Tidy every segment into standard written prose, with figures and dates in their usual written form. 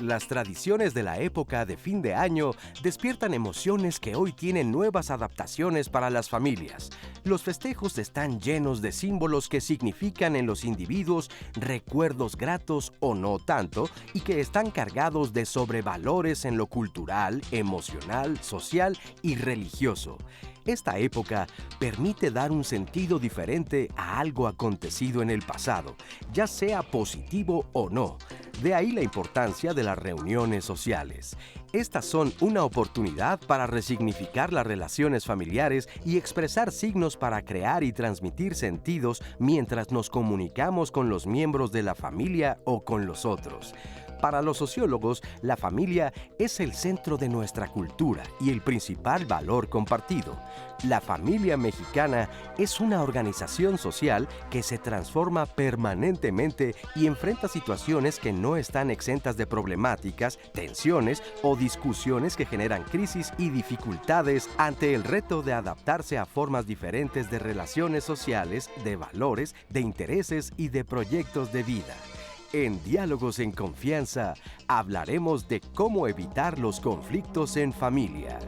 las tradiciones de la época de fin de año despiertan emociones que hoy tienen nuevas adaptaciones para las familias. Los festejos están llenos de símbolos que significan en los individuos recuerdos gratos o no tanto y que están cargados de sobrevalores en lo cultural, emocional, social y religioso. Esta época permite dar un sentido diferente a algo acontecido en el pasado, ya sea positivo o no. De ahí la importancia de las reuniones sociales. Estas son una oportunidad para resignificar las relaciones familiares y expresar signos para crear y transmitir sentidos mientras nos comunicamos con los miembros de la familia o con los otros. Para los sociólogos, la familia es el centro de nuestra cultura y el principal valor compartido. La familia mexicana es una organización social que se transforma permanentemente y enfrenta situaciones que no están exentas de problemáticas, tensiones o discusiones que generan crisis y dificultades ante el reto de adaptarse a formas diferentes de relaciones sociales, de valores, de intereses y de proyectos de vida. En Diálogos en Confianza hablaremos de cómo evitar los conflictos en familia.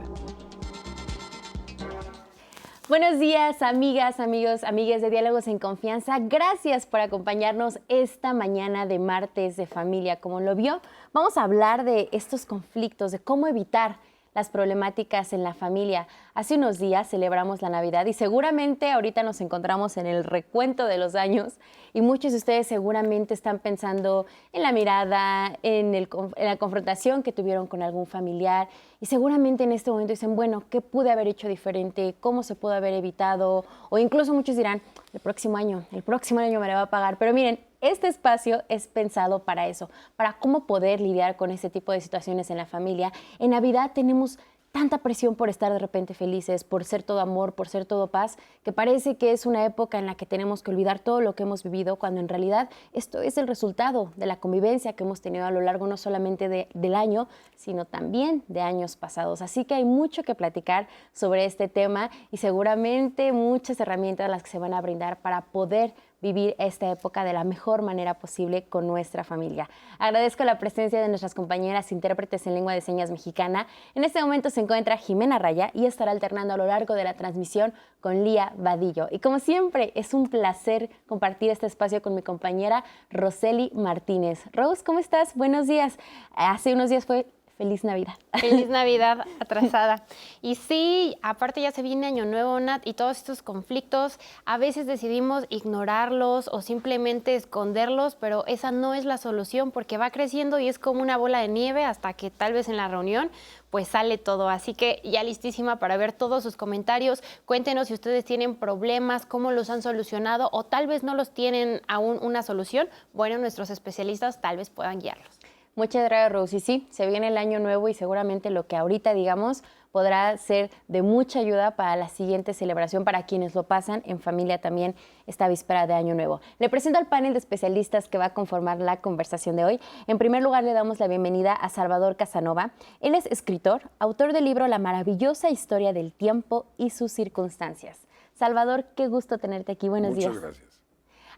Buenos días, amigas, amigos, amigues de Diálogos en Confianza. Gracias por acompañarnos esta mañana de martes de familia. Como lo vio, vamos a hablar de estos conflictos, de cómo evitar las problemáticas en la familia. Hace unos días celebramos la Navidad y seguramente ahorita nos encontramos en el recuento de los años y muchos de ustedes seguramente están pensando en la mirada, en la confrontación que tuvieron con algún familiar y seguramente en este momento dicen, bueno, ¿qué pude haber hecho diferente? ¿Cómo se pudo haber evitado? O incluso muchos dirán, el próximo año me la va a pagar. Pero miren, este espacio es pensado para eso, para cómo poder lidiar con este tipo de situaciones en la familia. En Navidad tenemos tanta presión por estar de repente felices, por ser todo amor, por ser todo paz, que parece que es una época en la que tenemos que olvidar todo lo que hemos vivido, cuando en realidad esto es el resultado de la convivencia que hemos tenido a lo largo no solamente del año, sino también de años pasados. Así que hay mucho que platicar sobre este tema y seguramente muchas herramientas las que se van a brindar para poder vivir esta época de la mejor manera posible con nuestra familia. Agradezco la presencia de nuestras compañeras intérpretes en lengua de señas mexicana. En este momento se encuentra Jimena Raya y estará alternando a lo largo de la transmisión con Lía Vadillo. Y como siempre, es un placer compartir este espacio con mi compañera Roseli Martínez. Rose, ¿cómo estás? Buenos días. Hace unos días fue Feliz Navidad. Feliz Navidad atrasada. Y sí, aparte ya se viene Año Nuevo, Nat, y todos estos conflictos, a veces decidimos ignorarlos o simplemente esconderlos, pero esa no es la solución porque va creciendo y es como una bola de nieve hasta que tal vez en la reunión pues sale todo. Así que ya listísima para ver todos sus comentarios. Cuéntenos si ustedes tienen problemas, cómo los han solucionado o tal vez no los tienen aún una solución. Bueno, nuestros especialistas tal vez puedan guiarlos. Muchas gracias, Rosy. Sí, se viene el año nuevo y seguramente lo que ahorita digamos podrá ser de mucha ayuda para la siguiente celebración, para quienes lo pasan en familia también esta víspera de Año Nuevo. Le presento al panel de especialistas que va a conformar la conversación de hoy. En primer lugar, le damos la bienvenida a Salvador Casanova. Él es escritor, autor del libro La maravillosa historia del tiempo y sus circunstancias. Salvador, qué gusto tenerte aquí. Buenos días. Muchas gracias.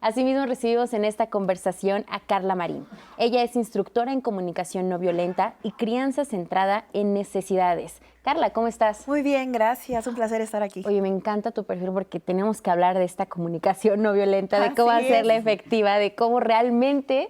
Asimismo, recibimos en esta conversación a Carla Marín. Ella es instructora en comunicación no violenta y crianza centrada en necesidades. Carla, ¿cómo estás? Muy bien, gracias. Un placer estar aquí. Oye, me encanta tu perfil porque tenemos que hablar de esta comunicación no violenta, de cómo hacerla efectiva, de cómo realmente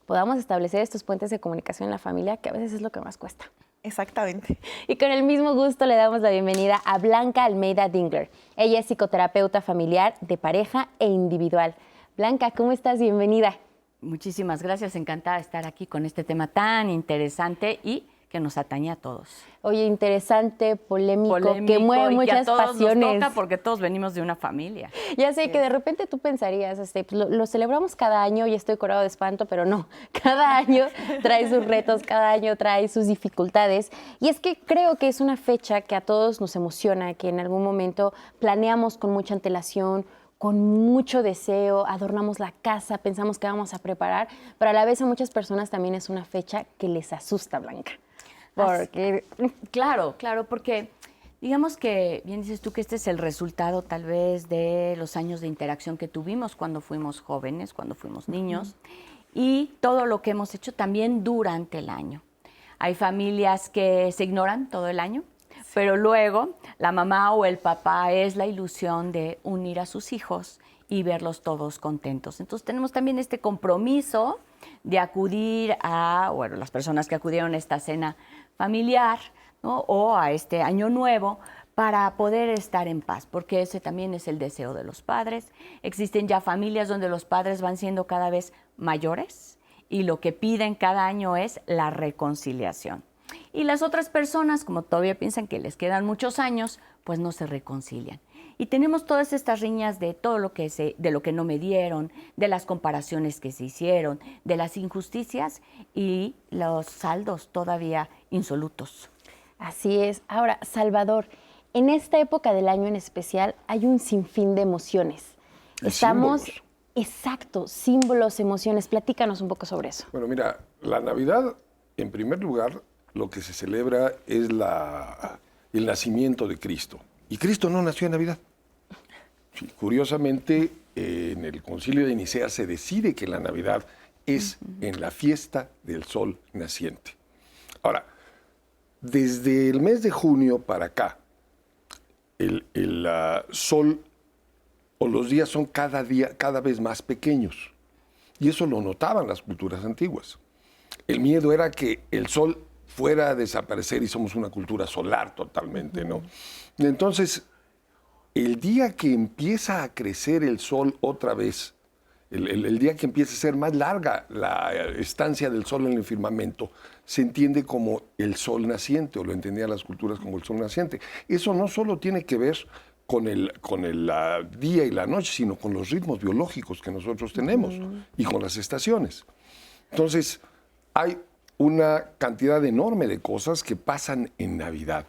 podamos establecer estos puentes de comunicación en la familia, que a veces es lo que más cuesta. Exactamente. Y con el mismo gusto le damos la bienvenida a Blanca Almeida Dingler. Ella es psicoterapeuta familiar, de pareja e individual. Blanca, ¿cómo estás? Bienvenida. Muchísimas gracias, encantada de estar aquí con este tema tan interesante y que nos atañe a todos. Oye, interesante, polémico que mueve muchas pasiones. Nos toca porque todos venimos de una familia. Ya sé que de repente tú pensarías, pues lo celebramos cada año y estoy curado de espanto, pero no. Cada año trae sus retos, cada año trae sus dificultades. Y es que creo que es una fecha que a todos nos emociona, que en algún momento planeamos con mucha antelación, con mucho deseo, adornamos la casa, pensamos que vamos a preparar, pero a la vez a muchas personas también es una fecha que les asusta, Blanca. Porque... Claro, porque digamos que, bien dices tú, que este es el resultado tal vez de los años de interacción que tuvimos cuando fuimos jóvenes, cuando fuimos niños, y todo lo que hemos hecho también durante el año. Hay familias que se ignoran todo el año, pero luego la mamá o el papá es la ilusión de unir a sus hijos y verlos todos contentos. Entonces tenemos también este compromiso de acudir a, bueno, las personas que acudieron a esta cena familiar, ¿no? O a este año nuevo, para poder estar en paz, porque ese también es el deseo de los padres. Existen ya familias donde los padres van siendo cada vez mayores y lo que piden cada año es la reconciliación. Y las otras personas, como todavía piensan que les quedan muchos años, pues no se reconcilian. Y tenemos todas estas riñas de todo de lo que no me dieron, de las comparaciones que se hicieron, de las injusticias y los saldos todavía insolutos. Así es. Ahora, Salvador, en esta época del año en especial hay un sinfín de emociones. Símbolos. Exacto, símbolos, emociones. Platícanos un poco sobre eso. Bueno, mira, la Navidad, en primer lugar, lo que se celebra es el nacimiento de Cristo. Y Cristo no nació en Navidad. Sí, curiosamente, en el Concilio de Nicea se decide que la Navidad es en la fiesta del sol naciente. Ahora, desde el mes de junio para acá, el sol o los días son cada vez más pequeños. Y eso lo notaban las culturas antiguas. El miedo era que el sol fuera a desaparecer y somos una cultura solar totalmente, ¿no? Entonces, el día que empieza a crecer el sol otra vez, el día que empieza a ser más larga la estancia del sol en el firmamento, se entiende como el sol naciente, o lo entendían las culturas como el sol naciente. Eso no solo tiene que ver con el día y la noche, sino con los ritmos biológicos que nosotros tenemos y con las estaciones. Entonces, hay una cantidad enorme de cosas que pasan en Navidad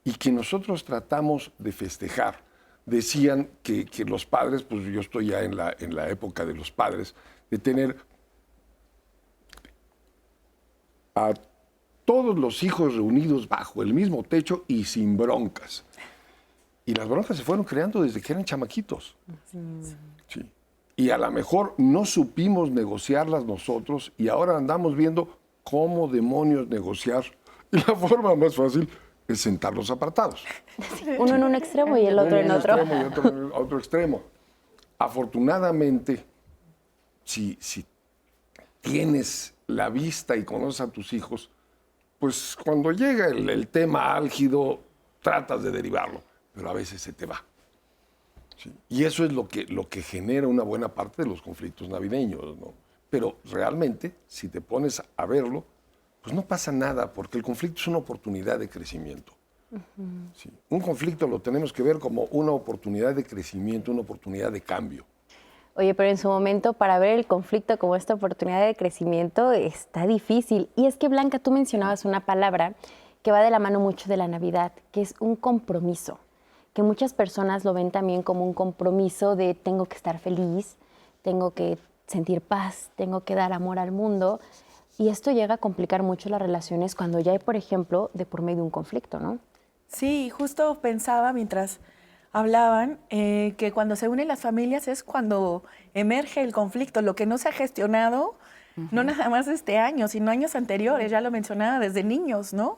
y que nosotros tratamos de festejar. Decían que los padres, pues yo estoy ya en la época de los padres, de tener a todos los hijos reunidos bajo el mismo techo y sin broncas. Y las broncas se fueron creando desde que eran chamaquitos. Sí. Y a lo mejor no supimos negociarlas nosotros y ahora andamos viendo cómo demonios negociar. Y la forma más fácil es sentarlos apartados. Uno en un extremo y el otro en otro. Extremo y otro en otro extremo. Afortunadamente, si tienes la vista y conoces a tus hijos, pues cuando llega el tema álgido, tratas de derivarlo, pero a veces se te va. ¿Sí? Y eso es lo que genera una buena parte de los conflictos navideños, ¿no? Pero realmente, si te pones a verlo, pues no pasa nada, porque el conflicto es una oportunidad de crecimiento. Sí. Un conflicto lo tenemos que ver como una oportunidad de crecimiento, una oportunidad de cambio. Oye, pero en su momento, para ver el conflicto como esta oportunidad de crecimiento, está difícil. Y es que, Blanca, tú mencionabas una palabra que va de la mano mucho de la Navidad, que es un compromiso, que muchas personas lo ven también como un compromiso de tengo que estar feliz, tengo que sentir paz, tengo que dar amor al mundo. Y esto llega a complicar mucho las relaciones cuando ya hay, por ejemplo, de por medio de un conflicto, ¿no? Sí, justo pensaba mientras hablaban que cuando se unen las familias es cuando emerge el conflicto, lo que no se ha gestionado, no nada más este año, sino años anteriores, ya lo mencionaba, desde niños, ¿no?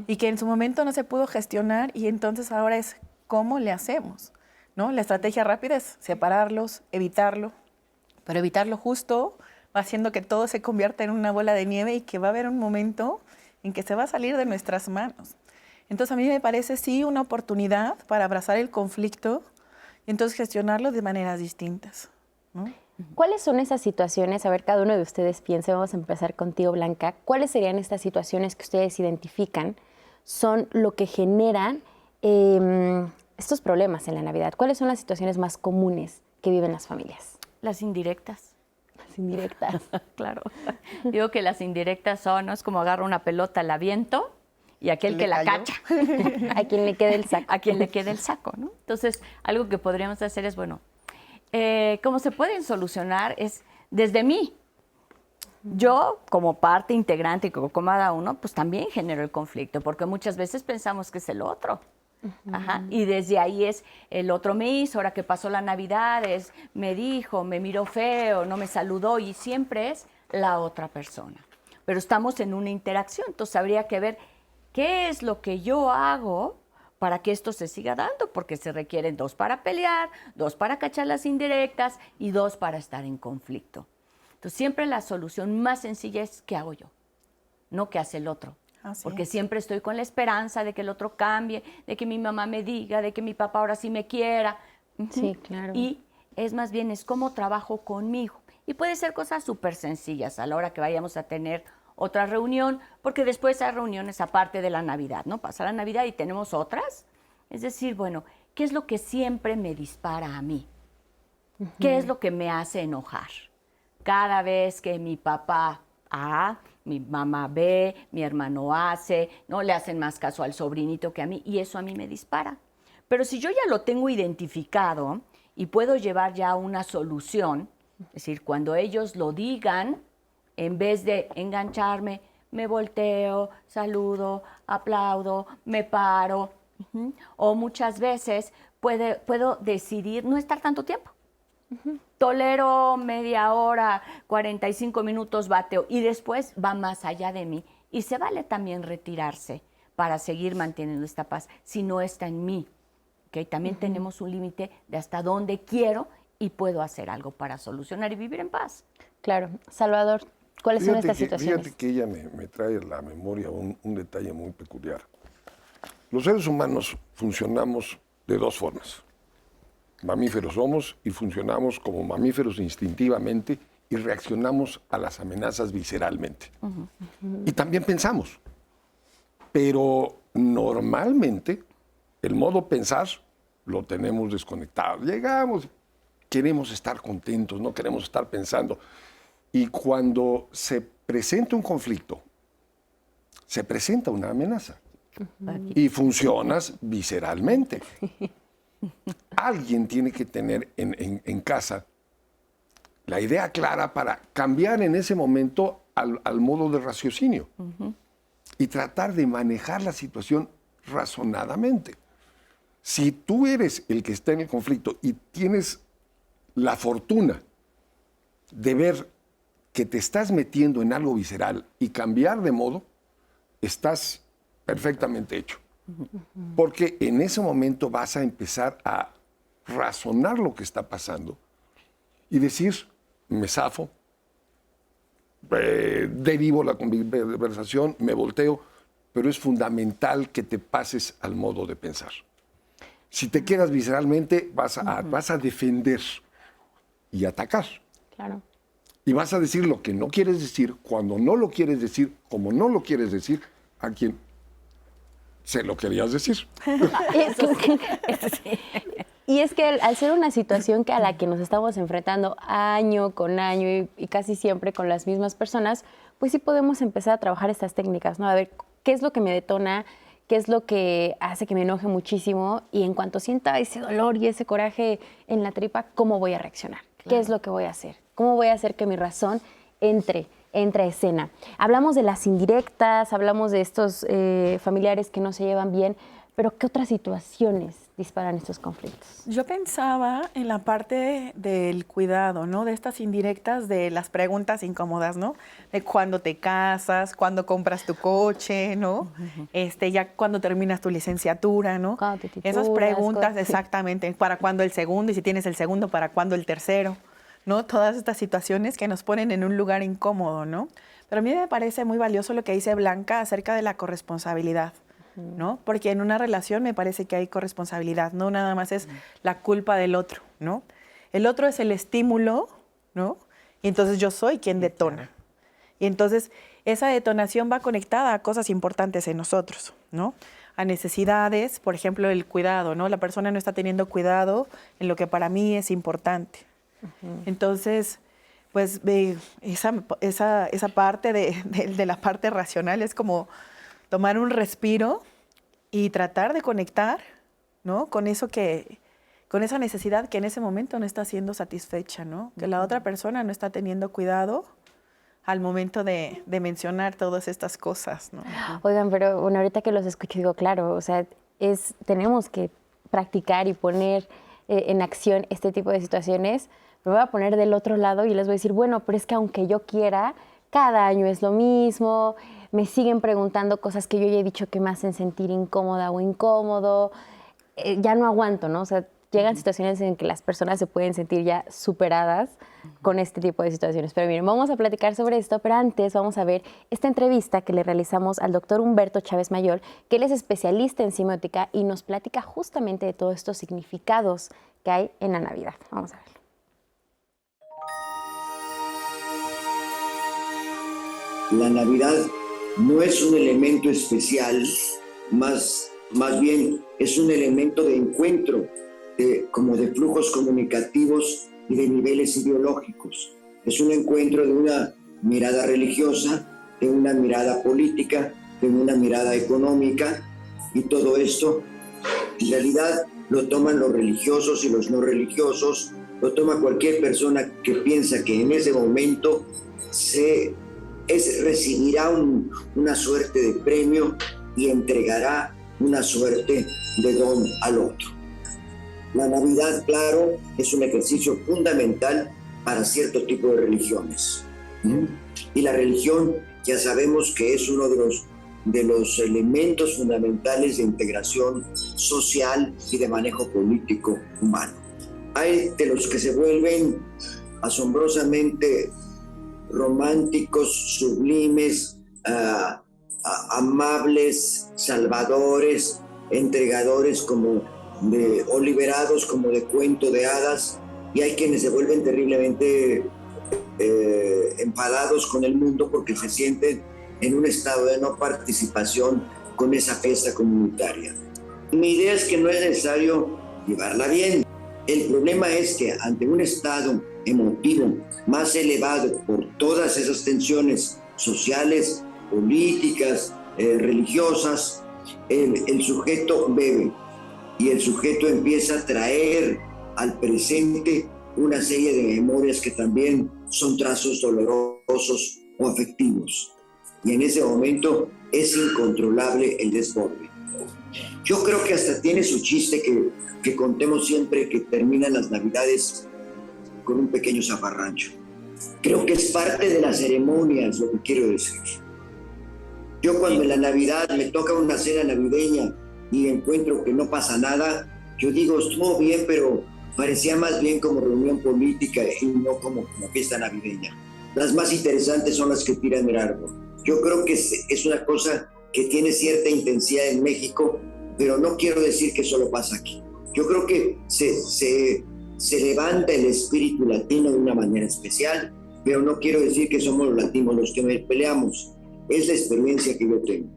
Y que en su momento no se pudo gestionar y entonces ahora es cómo le hacemos, ¿no? La estrategia rápida es separarlos, evitarlo, pero evitarlo justo va haciendo que todo se convierta en una bola de nieve y que va a haber un momento en que se va a salir de nuestras manos. Entonces a mí me parece sí una oportunidad para abrazar el conflicto y entonces gestionarlo de maneras distintas, ¿no? ¿Cuáles son esas situaciones? A ver, cada uno de ustedes piense, vamos a empezar contigo, Blanca. ¿Cuáles serían estas situaciones que ustedes identifican son lo que generan estos problemas en la Navidad? ¿Cuáles son las situaciones más comunes que viven las familias? Las indirectas. Las indirectas. Claro. Digo que las indirectas son, ¿no? Es como agarro una pelota, la aviento y aquel que la cacha. A quien le quede el saco. A quien le quede el saco, ¿no? Entonces, algo que podríamos hacer es, bueno, cómo se pueden solucionar es desde mí. Yo, como parte integrante y como cada uno, pues también genero el conflicto, porque muchas veces pensamos que es el otro. Ajá. Y desde ahí es, el otro me hizo, ahora que pasó la Navidad, me dijo, me miró feo, no me saludó, y siempre es la otra persona. pero estamos en una interacción. Entonces habría que ver qué es lo que yo hago para que esto se siga dando, porque se requieren 2 para pelear, 2 para cachar las indirectas y 2 para estar en conflicto. Entonces siempre la solución más sencilla es ¿qué hago yo? No qué hace el otro. Porque siempre estoy con la esperanza de que el otro cambie, de que mi mamá me diga, de que mi papá ahora sí me quiera. Sí, claro. Y es más bien, es cómo trabajo conmigo. Y puede ser cosas súper sencillas a la hora que vayamos a tener otra reunión, porque después hay reuniones aparte de la Navidad, ¿no? Pasa la Navidad y tenemos otras. Es decir, bueno, ¿qué es lo que siempre me dispara a mí? ¿Qué es lo que me hace enojar? Cada vez que mi papá A, mi mamá B, mi hermano hace, no le hacen más caso al sobrinito que a mí, y eso a mí me dispara. Pero si yo ya lo tengo identificado y puedo llevar ya una solución, es decir, cuando ellos lo digan, en vez de engancharme, me volteo, saludo, aplaudo, me paro, o muchas veces puedo decidir no estar tanto tiempo. Tolero media hora, 45 minutos bateo y después va más allá de mí. Y se vale también retirarse para seguir manteniendo esta paz si no está en mí. ¿Okay? También tenemos un límite de hasta dónde quiero y puedo hacer algo para solucionar y vivir en paz. Claro. Salvador, ¿cuáles son estas situaciones? Fíjate que ella me trae a la memoria un detalle muy peculiar. Los seres humanos funcionamos de 2 formas. Mamíferos somos y funcionamos como mamíferos instintivamente y reaccionamos a las amenazas visceralmente. Y también pensamos. Pero normalmente el modo pensar lo tenemos desconectado. Llegamos, queremos estar contentos, no queremos estar pensando. Y cuando se presenta un conflicto, se presenta una amenaza. Y funcionas visceralmente. Alguien tiene que tener en casa la idea clara para cambiar en ese momento al modo de raciocinio y tratar de manejar la situación razonadamente. Si tú eres el que está en el conflicto y tienes la fortuna de ver que te estás metiendo en algo visceral y cambiar de modo, estás perfectamente hecho. Porque en ese momento vas a empezar a razonar lo que está pasando y decir, me zafo, derivo la conversación, me volteo, pero es fundamental que te pases al modo de pensar. Si te quedas visceralmente, vas a defender y atacar. Claro. Y vas a decir lo que no quieres decir, cuando no lo quieres decir, como no lo quieres decir, a quien se lo querías decir. Y es que al ser una situación a la que nos estamos enfrentando año con año y casi siempre con las mismas personas, pues sí podemos empezar a trabajar estas técnicas, ¿no? A ver, ¿qué es lo que me detona? ¿Qué es lo que hace que me enoje muchísimo? Y en cuanto sienta ese dolor y ese coraje en la tripa, ¿cómo voy a reaccionar? Claro. ¿Qué es lo que voy a hacer? ¿Cómo voy a hacer que mi razón entre a escena? Hablamos de las indirectas, hablamos de estos familiares que no se llevan bien, pero ¿qué otras situaciones disparan estos conflictos? Yo pensaba en la parte del cuidado, ¿no? De estas indirectas, de las preguntas incómodas, ¿no? De cuándo te casas, cuándo compras tu coche, ¿no? Ya cuando terminas tu licenciatura, ¿no? Cuando te titulas, esas preguntas, exactamente. ¿Para cuándo el segundo? Y si tienes el segundo, ¿para cuándo el tercero? ¿No? Todas estas situaciones que nos ponen en un lugar incómodo, ¿no? Pero a mí me parece muy valioso lo que dice Blanca acerca de la corresponsabilidad, ¿no? Porque en una relación me parece que hay corresponsabilidad, no nada más es la culpa del otro, ¿no? El otro es el estímulo, ¿no? Y entonces yo soy quien detona. Y entonces esa detonación va conectada a cosas importantes en nosotros, ¿no? A necesidades, por ejemplo, el cuidado, ¿no? La persona no está teniendo cuidado en lo que para mí es importante. Entonces, pues esa parte de la parte racional es como tomar un respiro y tratar de conectar, ¿no? Con esa necesidad que en ese momento no está siendo satisfecha, ¿no? Que la otra persona no está teniendo cuidado al momento de mencionar todas estas cosas, ¿no? Oigan, pero bueno, ahorita que los escucho digo, claro, o sea, tenemos que practicar y poner en acción este tipo de situaciones. Me voy a poner del otro lado y les voy a decir, bueno, pero es que aunque yo quiera, cada año es lo mismo, me siguen preguntando cosas que yo ya he dicho que me hacen sentir incómoda o incómodo, ya no aguanto, ¿no? O sea, llegan situaciones en que las personas se pueden sentir ya superadas con este tipo de situaciones. Pero miren, vamos a platicar sobre esto, pero antes vamos a ver esta entrevista que le realizamos al doctor Humberto Chávez Mayor, que él es especialista en semiótica y nos platica justamente de todos estos significados que hay en la Navidad. Vamos a verlo. La Navidad no es un elemento especial, más bien es un elemento de encuentro, como de flujos comunicativos y de niveles ideológicos. Es un encuentro de una mirada religiosa, de una mirada política, de una mirada económica, y todo esto en realidad lo toman los religiosos y los no religiosos, lo toma cualquier persona que piensa que en ese momento recibirá una suerte de premio y entregará una suerte de don al otro. La Navidad, claro, es un ejercicio fundamental para cierto tipo de religiones. Y la religión ya sabemos que es uno de los elementos fundamentales de integración social y de manejo político humano. Hay de los que se vuelven asombrosamente románticos, sublimes, amables, salvadores, entregadores o liberados como de cuento de hadas, y hay quienes se vuelven terriblemente enfadados con el mundo porque se sienten en un estado de no participación con esa fiesta comunitaria. Mi idea es que no es necesario llevarla bien. El problema es que ante un estado emotivo más elevado por todas esas tensiones sociales, políticas, religiosas, el sujeto bebe y el sujeto empieza a traer al presente una serie de memorias que también son trazos dolorosos o afectivos. Y en ese momento es incontrolable el desborde. Yo creo que hasta tiene su chiste que contemos siempre que terminan las Navidades con un pequeño zafarrancho. Creo que es parte de la ceremonia, es lo que quiero decir. Yo cuando en la Navidad me toca una cena navideña y encuentro que no pasa nada, yo digo, estuvo bien, pero parecía más bien como reunión política y no como fiesta navideña. Las más interesantes son las que tiran el árbol. Yo creo que es una cosa que tiene cierta intensidad en México, pero no quiero decir que solo pasa aquí. Yo creo que se levanta el espíritu latino de una manera especial, pero no quiero decir que somos los latinos los que peleamos. Es la experiencia que yo tengo.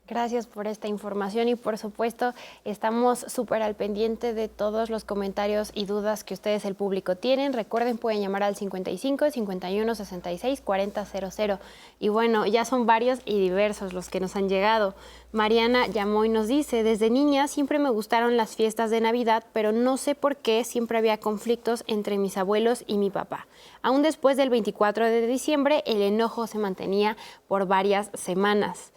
Gracias por esta información y por supuesto estamos súper al pendiente de todos los comentarios y dudas que ustedes, el público, tienen. Recuerden, pueden llamar al 55 51 66 4000. Y bueno, ya son varios y diversos los que nos han llegado. Mariana llamó y nos dice, desde niña siempre me gustaron las fiestas de Navidad, pero no sé por qué siempre había conflictos entre mis abuelos y mi papá. Aún después del 24 de diciembre, el enojo se mantenía por varias semanas.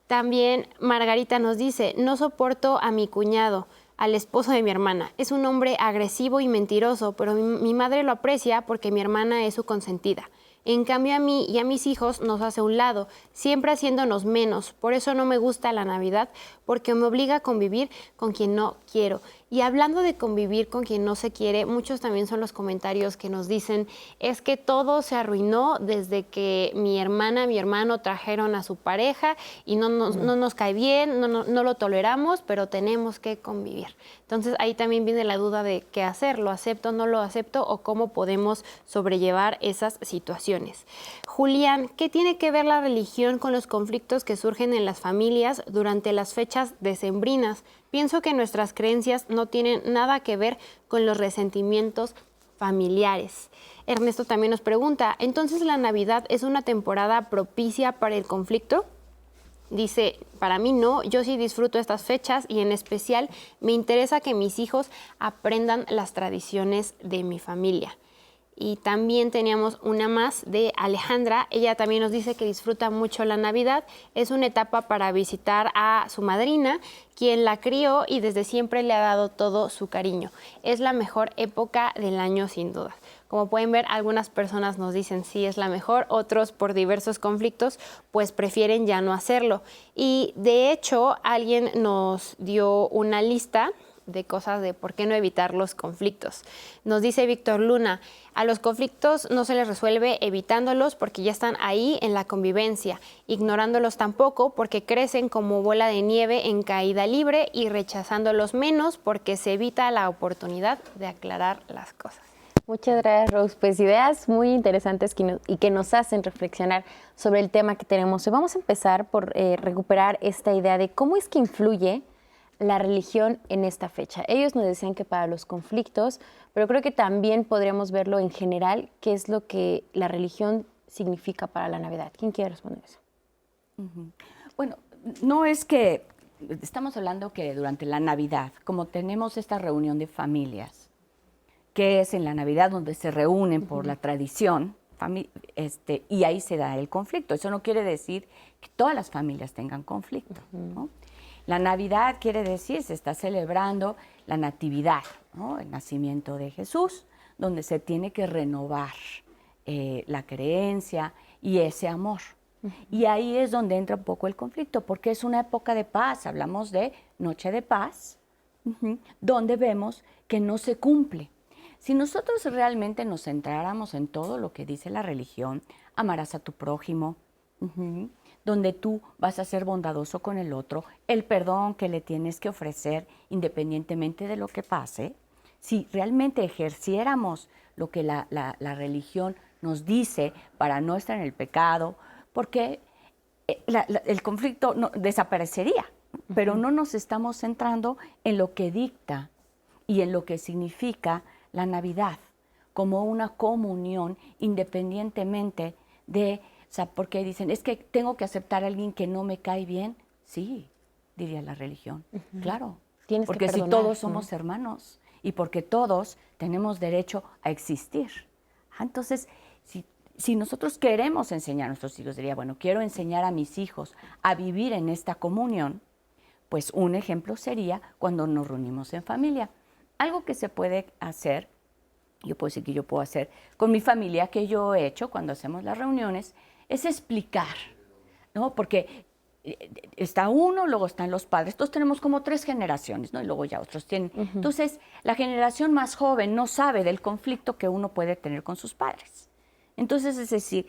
También Margarita nos dice, no soporto a mi cuñado, al esposo de mi hermana. Es un hombre agresivo y mentiroso, pero mi madre lo aprecia porque mi hermana es su consentida. En cambio a mí y a mis hijos nos hace a un lado, siempre haciéndonos menos. Por eso no me gusta la Navidad, porque me obliga a convivir con quien no quiero. Y hablando de convivir con quien no se quiere, muchos también son los comentarios que nos dicen, es que todo se arruinó desde que mi hermana, mi hermano trajeron a su pareja y no nos cae bien, no lo toleramos, pero tenemos que convivir. Entonces ahí también viene la duda de qué hacer, ¿lo acepto, no lo acepto o cómo podemos sobrellevar esas situaciones? Julián, ¿qué tiene que ver la religión con los conflictos que surgen en las familias durante las fechas decembrinas? Pienso que nuestras creencias no tienen nada que ver con los resentimientos familiares. Ernesto también nos pregunta, ¿entonces la Navidad es una temporada propicia para el conflicto? Dice, para mí no, yo sí disfruto estas fechas y en especial me interesa que mis hijos aprendan las tradiciones de mi familia. Y también teníamos una más de Alejandra. Ella también nos dice que disfruta mucho la Navidad. Es una etapa para visitar a su madrina, quien la crió y desde siempre le ha dado todo su cariño. Es la mejor época del año sin duda. Como pueden ver, algunas personas nos dicen sí es la mejor, otros por diversos conflictos pues prefieren ya no hacerlo. Y de hecho alguien nos dio una lista de cosas de por qué no evitar los conflictos. Nos dice Víctor Luna, a los conflictos no se les resuelve evitándolos porque ya están ahí en la convivencia, ignorándolos tampoco porque crecen como bola de nieve en caída libre y rechazándolos menos porque se evita la oportunidad de aclarar las cosas. Muchas gracias, Rose. Pues ideas muy interesantes y que nos hacen reflexionar sobre el tema que tenemos hoy. Vamos a empezar por recuperar esta idea de cómo es que influye la religión en esta fecha. Ellos nos decían que para los conflictos, pero creo que también podríamos verlo en general, qué es lo que la religión significa para la Navidad. ¿Quién quiere responder eso? Bueno, no es que estamos hablando que durante la Navidad, como tenemos esta reunión de familias, que es en la Navidad donde se reúnen por la tradición, y ahí se da el conflicto. Eso no quiere decir que todas las familias tengan conflicto, ¿no? La Navidad quiere decir, se está celebrando la natividad, ¿no? El nacimiento de Jesús, donde se tiene que renovar la creencia y ese amor. Y ahí es donde entra un poco el conflicto, porque es una época de paz, hablamos de Noche de Paz, donde vemos que no se cumple. Si nosotros realmente nos centráramos en todo lo que dice la religión, amarás a tu prójimo, donde tú vas a ser bondadoso con el otro, el perdón que le tienes que ofrecer independientemente de lo que pase, si realmente ejerciéramos lo que la religión nos dice para no estar en el pecado, porque el conflicto desaparecería, pero no nos estamos centrando en lo que dicta y en lo que significa la Navidad como una comunión independientemente de... O sea, porque dicen, es que tengo que aceptar a alguien que no me cae bien. Sí, diría la religión. Claro. Tienes porque que si perdonar, todos somos hermanos y porque todos tenemos derecho a existir. Entonces, si nosotros queremos enseñar a nuestros hijos, diría, bueno, quiero enseñar a mis hijos a vivir en esta comunión, pues un ejemplo sería cuando nos reunimos en familia. Algo que se puede hacer, yo puedo decir que yo puedo hacer con mi familia, que yo he hecho cuando hacemos las reuniones, es explicar, ¿no? Porque está uno, luego están los padres, todos tenemos como 3 generaciones, ¿no? Y luego ya otros tienen. Entonces, la generación más joven no sabe del conflicto que uno puede tener con sus padres. Entonces, es decir,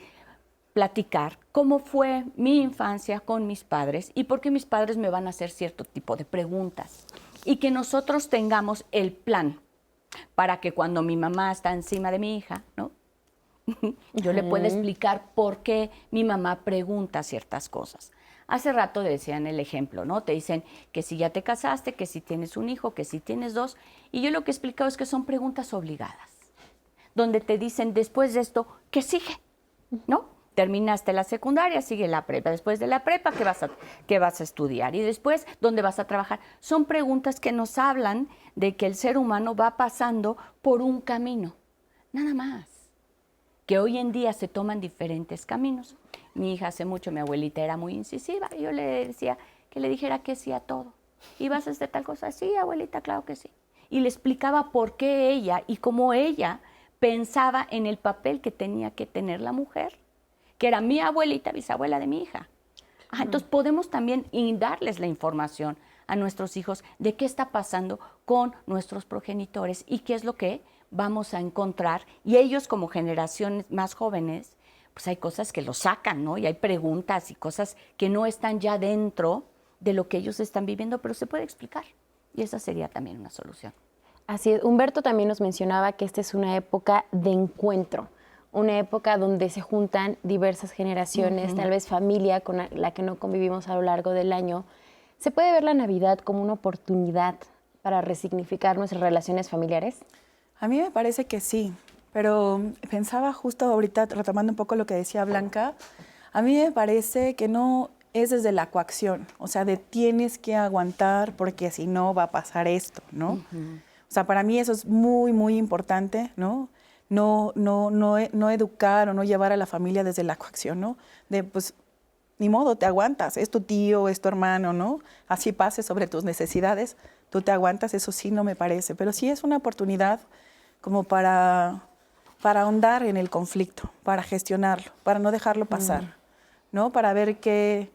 platicar cómo fue mi infancia con mis padres y por qué mis padres me van a hacer cierto tipo de preguntas. Y que nosotros tengamos el plan para que cuando mi mamá está encima de mi hija, ¿no? Yo le puedo explicar por qué mi mamá pregunta ciertas cosas. Hace rato decían el ejemplo, ¿no? Te dicen que si ya te casaste, que si tienes un hijo, que si tienes 2. Y yo lo que he explicado es que son preguntas obligadas, donde te dicen después de esto, ¿qué sigue? ¿No? Terminaste la secundaria, sigue la prepa. Después de la prepa, ¿qué vas a estudiar? Y después, ¿dónde vas a trabajar? Son preguntas que nos hablan de que el ser humano va pasando por un camino, nada más. Que hoy en día se toman diferentes caminos. Mi hija hace mucho, mi abuelita era muy incisiva, y yo le decía que le dijera que sí a todo. ¿Y vas a hacer tal cosa? Sí, abuelita, claro que sí. Y le explicaba por qué ella y cómo ella pensaba en el papel que tenía que tener la mujer, que era mi abuelita, bisabuela de mi hija. Entonces podemos también darles la información a nuestros hijos de qué está pasando con nuestros progenitores y qué es lo que vamos a encontrar. Y ellos como generaciones más jóvenes, pues hay cosas que los sacan, ¿no? Y hay preguntas y cosas que no están ya dentro de lo que ellos están viviendo, pero se puede explicar. Y esa sería también una solución. Así es. Humberto también nos mencionaba que esta es una época de encuentro, una época donde se juntan diversas generaciones, tal vez familia con la que no convivimos a lo largo del año. ¿Se puede ver la Navidad como una oportunidad para resignificar nuestras relaciones familiares? A mí me parece que sí, pero pensaba justo ahorita, retomando un poco lo que decía Blanca, a mí me parece que no es desde la coacción, o sea, de tienes que aguantar porque si no va a pasar esto, ¿no? O sea, para mí eso es muy, muy importante, ¿no? No educar o no llevar a la familia desde la coacción, ¿no? De, pues, ni modo, te aguantas, es tu tío, es tu hermano, ¿no? Así pase sobre tus necesidades, tú te aguantas, eso sí no me parece, pero sí es una oportunidad como para para ahondar en el conflicto, para gestionarlo, para no dejarlo pasar, ¿no? Para ver qué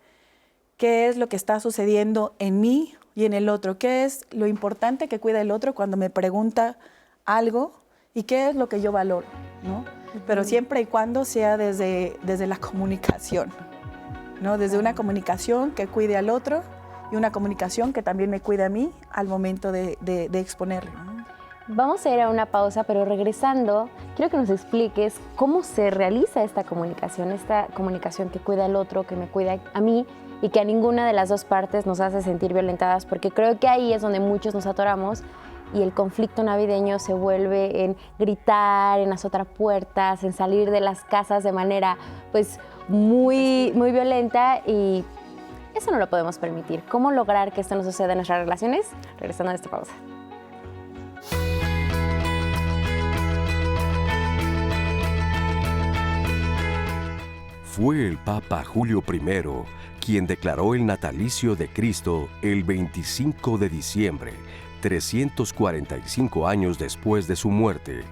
es lo que está sucediendo en mí y en el otro, qué es lo importante que cuida el otro cuando me pregunta algo y qué es lo que yo valoro, ¿no? Pero siempre y cuando sea desde la comunicación, ¿no? Desde una comunicación que cuide al otro y una comunicación que también me cuide a mí al momento de exponerlo, ¿no? Vamos a ir a una pausa, pero regresando, quiero que nos expliques cómo se realiza esta comunicación que cuida al otro, que me cuida a mí y que a ninguna de las dos partes nos hace sentir violentadas, porque creo que ahí es donde muchos nos atoramos y el conflicto navideño se vuelve en gritar, en azotar puertas, en salir de las casas de manera pues muy violenta, y eso no lo podemos permitir. ¿Cómo lograr que esto no suceda en nuestras relaciones? Regresando a esta pausa. Fue el Papa Julio I quien declaró el natalicio de Cristo el 25 de diciembre, 345 años después de su muerte.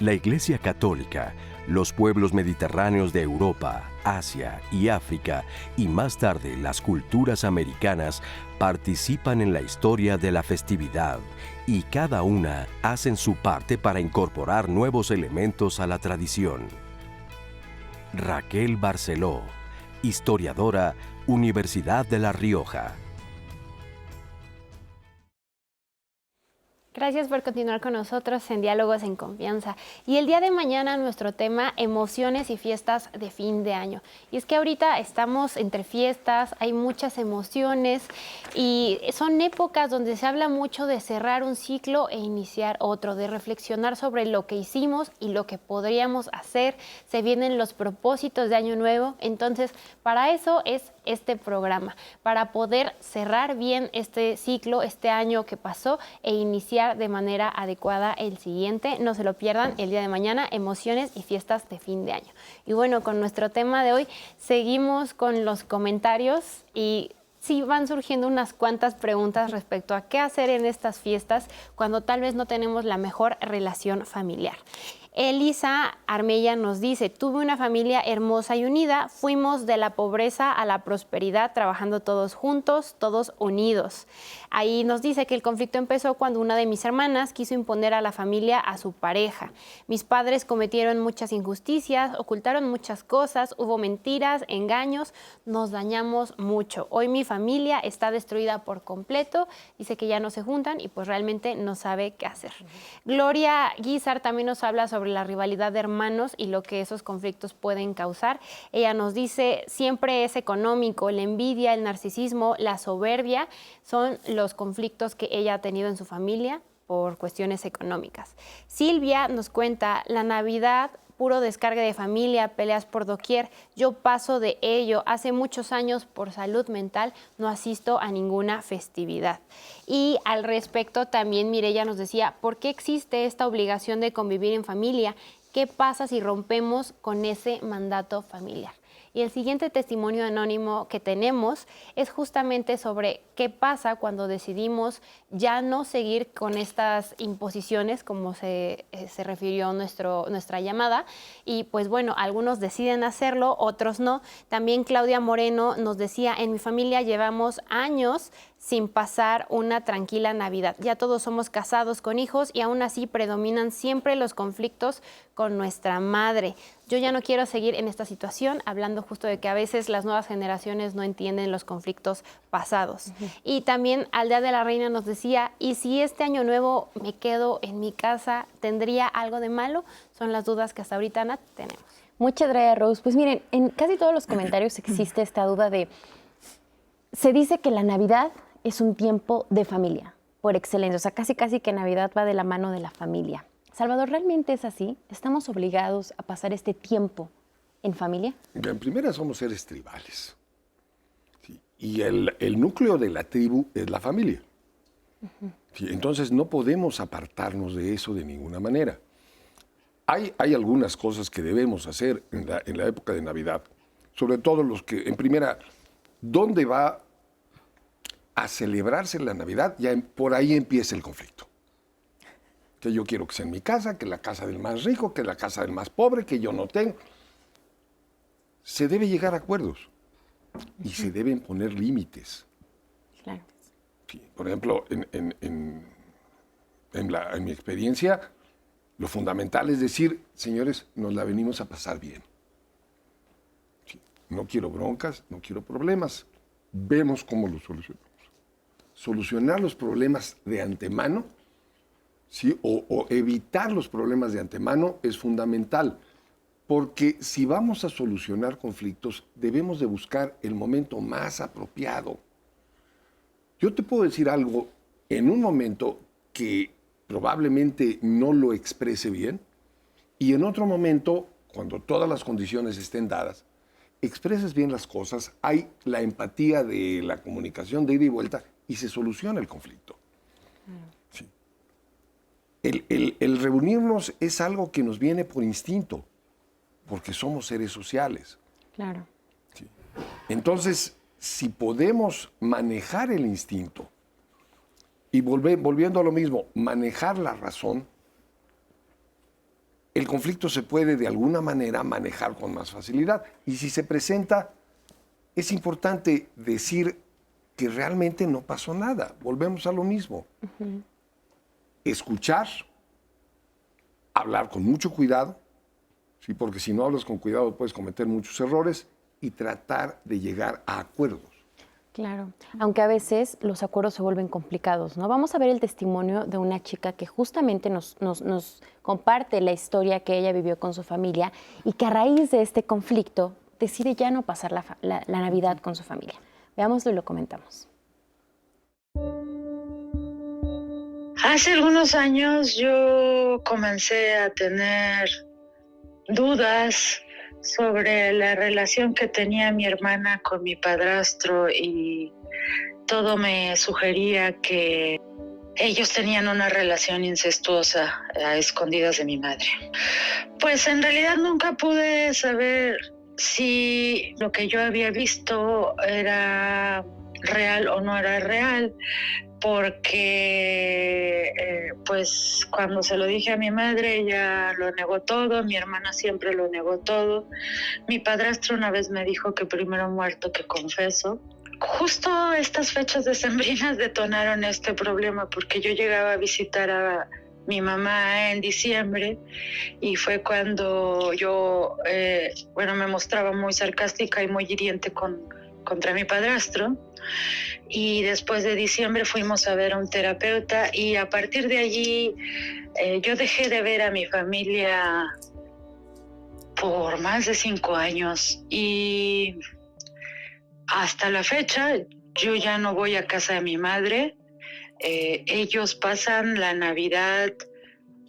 La Iglesia Católica, los pueblos mediterráneos de Europa, Asia y África, y más tarde las culturas americanas, participan en la historia de la festividad, y cada una hacen su parte para incorporar nuevos elementos a la tradición. Raquel Barceló, historiadora, Universidad de La Rioja. Gracias por continuar con nosotros en Diálogos en Confianza. Y el día de mañana nuestro tema, emociones y fiestas de fin de año. Y es que ahorita estamos entre fiestas, hay muchas emociones y son épocas donde se habla mucho de cerrar un ciclo e iniciar otro, de reflexionar sobre lo que hicimos y lo que podríamos hacer. Se vienen los propósitos de Año Nuevo, entonces para eso es este programa, para poder cerrar bien este ciclo, este año que pasó, e iniciar de manera adecuada el siguiente. No se lo pierdan el día de mañana, emociones y fiestas de fin de año. Y bueno, con nuestro tema de hoy seguimos con los comentarios y sí van surgiendo unas cuantas preguntas respecto a qué hacer en estas fiestas cuando tal vez no tenemos la mejor relación familiar. Elisa Armella nos dice: tuve una familia hermosa y unida, fuimos de la pobreza a la prosperidad trabajando todos juntos, todos unidos. Ahí nos dice que el conflicto empezó cuando una de mis hermanas quiso imponer a la familia a su pareja. Mis padres cometieron muchas injusticias, ocultaron muchas cosas, hubo mentiras, engaños, nos dañamos mucho. Hoy mi familia está destruida por completo, dice que ya no se juntan y pues realmente no sabe qué hacer. Gloria Guizar también nos habla sobre la rivalidad de hermanos y lo que esos conflictos pueden causar. Ella nos dice: siempre es económico, la envidia, el narcisismo, la soberbia son los conflictos que ella ha tenido en su familia por cuestiones económicas. Silvia nos cuenta: la Navidad, puro descargue de familia, peleas por doquier, yo paso de ello. Hace muchos años, por salud mental, no asisto a ninguna festividad. Y al respecto también Mireya nos decía: ¿por qué existe esta obligación de convivir en familia? ¿Qué pasa si rompemos con ese mandato familiar? Y el siguiente testimonio anónimo que tenemos es justamente sobre qué pasa cuando decidimos ya no seguir con estas imposiciones, como se refirió nuestra llamada. Y pues bueno, algunos deciden hacerlo, otros no. También Claudia Moreno nos decía: en mi familia llevamos años sin pasar una tranquila Navidad. Ya todos somos casados con hijos y aún así predominan siempre los conflictos con nuestra madre. Yo ya no quiero seguir en esta situación, hablando justo de que a veces las nuevas generaciones no entienden los conflictos pasados. Y también Aldea de la Reina nos decía: ¿y si este año nuevo me quedo en mi casa, tendría algo de malo? Son las dudas que hasta ahorita, Nat, tenemos. Muchas gracias, Rose. Pues miren, en casi todos los comentarios existe esta duda de... Se dice que la Navidad es un tiempo de familia, por excelencia. O sea, casi que Navidad va de la mano de la familia. Salvador, ¿realmente es así? ¿Estamos obligados a pasar este tiempo en familia? En primera, somos seres tribales. Sí, y el núcleo de la tribu es la familia. Sí, entonces no podemos apartarnos de eso de ninguna manera. Hay algunas cosas que debemos hacer en la época de Navidad. Sobre todo los que, en primera, ¿dónde va a celebrarse la Navidad? Ya por ahí empieza el conflicto. Que yo quiero que sea en mi casa, que la casa del más rico, que la casa del más pobre, que yo no tengo. Se debe llegar a acuerdos y se deben poner límites. Claro. Sí, por ejemplo, en mi experiencia, lo fundamental es decir, señores, nos la venimos a pasar bien. Sí, no quiero broncas, no quiero problemas. Vemos cómo lo solucionamos. Solucionar los problemas de antemano, ¿sí? o evitar los problemas de antemano es fundamental. Porque si vamos a solucionar conflictos, debemos de buscar el momento más apropiado. Yo te puedo decir algo en un momento que probablemente no lo exprese bien, y en otro momento, cuando todas las condiciones estén dadas, expreses bien las cosas, hay la empatía de la comunicación de ida y vuelta y se soluciona el conflicto. Sí. El reunirnos es algo que nos viene por instinto, porque somos seres sociales. Claro. Sí. Entonces, si podemos manejar el instinto y volviendo a lo mismo, manejar la razón, el conflicto se puede de alguna manera manejar con más facilidad. Y si se presenta, es importante decir que realmente no pasó nada. Volvemos a lo mismo. Escuchar, hablar con mucho cuidado, ¿sí? Porque si no hablas con cuidado puedes cometer muchos errores, y tratar de llegar a acuerdos. Claro, aunque a veces los acuerdos se vuelven complicados, ¿no? Vamos a ver el testimonio de una chica que justamente nos comparte la historia que ella vivió con su familia y que a raíz de este conflicto decide ya no pasar la Navidad con su familia. Veámoslo y lo comentamos. Hace algunos años yo comencé a tener dudas sobre la relación que tenía mi hermana con mi padrastro y todo me sugería que ellos tenían una relación incestuosa a escondidas de mi madre. Pues en realidad nunca pude saber si lo que yo había visto era real o no era real, porque pues cuando se lo dije a mi madre ella lo negó todo, mi hermana siempre lo negó todo, mi padrastro una vez me dijo que primero muerto que confeso. Justo estas fechas decembrinas detonaron este problema porque yo llegaba a visitar a mi mamá en diciembre y fue cuando yo me mostraba muy sarcástica y muy hiriente contra mi padrastro. Y después de diciembre fuimos a ver a un terapeuta y a partir de allí yo dejé de ver a mi familia por más de 5 años y hasta la fecha yo ya no voy a casa de mi madre. Ellos pasan la Navidad,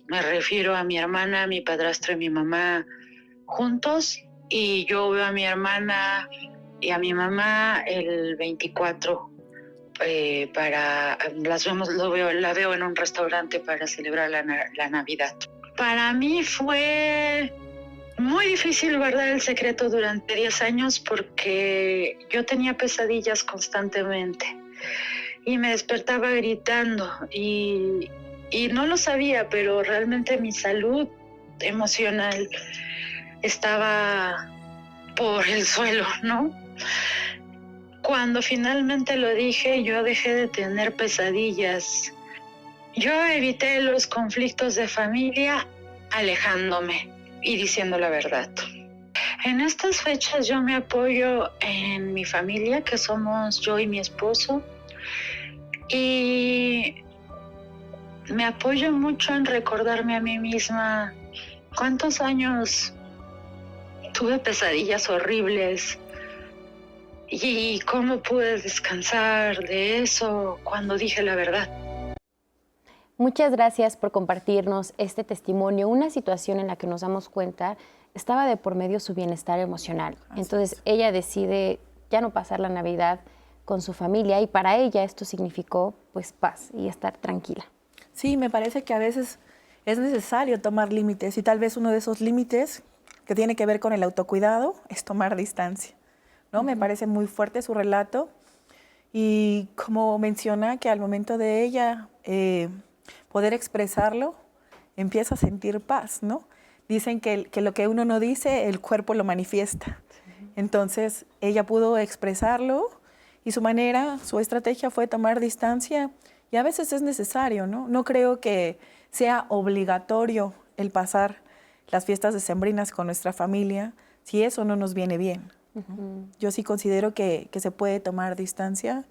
me refiero a mi hermana, a mi padrastro y mi mamá juntos, y yo veo a mi hermana y a mi mamá el 24 la veo en un restaurante para celebrar la Navidad. Para mí fue muy difícil guardar el secreto durante 10 años porque yo tenía pesadillas constantemente y me despertaba gritando y no lo sabía, pero realmente mi salud emocional estaba por el suelo, ¿no? Cuando finalmente lo dije, yo dejé de tener pesadillas. Yo evité los conflictos de familia alejándome y diciendo la verdad. En estas fechas yo me apoyo en mi familia, que somos yo y mi esposo, y me apoyo mucho en recordarme a mí misma cuántos años tuve pesadillas horribles y cómo pude descansar de eso cuando dije la verdad. Muchas gracias por compartirnos este testimonio, una situación en la que nos damos cuenta estaba de por medio su bienestar emocional. Entonces ella decide ya no pasar la Navidad con su familia y para ella esto significó pues paz y estar tranquila. Sí, me parece que a veces es necesario tomar límites y tal vez uno de esos límites que tiene que ver con el autocuidado es tomar distancia, ¿no? Me parece muy fuerte su relato y como menciona que al momento de ella poder expresarlo, empieza a sentir paz, ¿no? Dicen que lo que uno no dice, el cuerpo lo manifiesta. Entonces, ella pudo expresarlo y su manera, su estrategia fue tomar distancia y a veces es necesario, ¿no? No creo que sea obligatorio el pasar las fiestas decembrinas con nuestra familia si eso no nos viene bien. Yo sí considero que se puede tomar distancia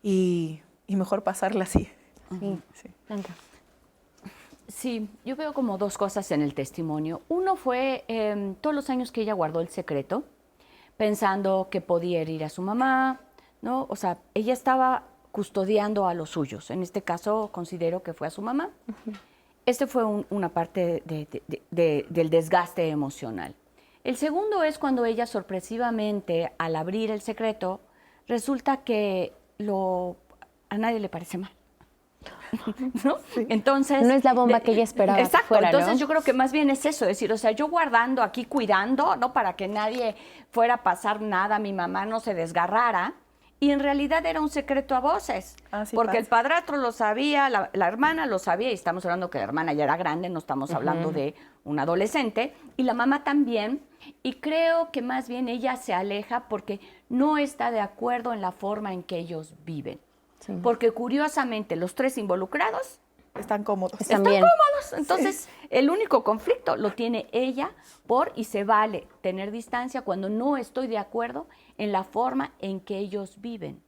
y mejor pasarla así. Sí. Blanca. Sí, yo veo como dos cosas en el testimonio. Uno fue todos los años que ella guardó el secreto, pensando que podía herir a su mamá, ¿no? O sea, ella estaba custodiando a los suyos. En este caso, considero que fue a su mamá. Este fue una parte del desgaste emocional. El segundo es cuando ella sorpresivamente, al abrir el secreto, resulta que a nadie le parece mal. ¿No? Sí. Entonces, no es la bomba que ella esperaba. Exacto, fuera, entonces ¿no? yo creo que más bien es eso, decir, o sea, yo guardando aquí, cuidando, ¿no? Para que nadie fuera a pasar nada, mi mamá no se desgarrara, y en realidad era un secreto a voces, porque el padrastro lo sabía, la hermana lo sabía, y estamos hablando que la hermana ya era grande, no estamos hablando de un adolescente, y la mamá también, y creo que más bien ella se aleja porque no está de acuerdo en la forma en que ellos viven. Sí. Porque curiosamente los tres involucrados están cómodos. Están cómodos. Entonces, el único conflicto lo tiene ella y se vale tener distancia cuando no estoy de acuerdo en la forma en que ellos viven.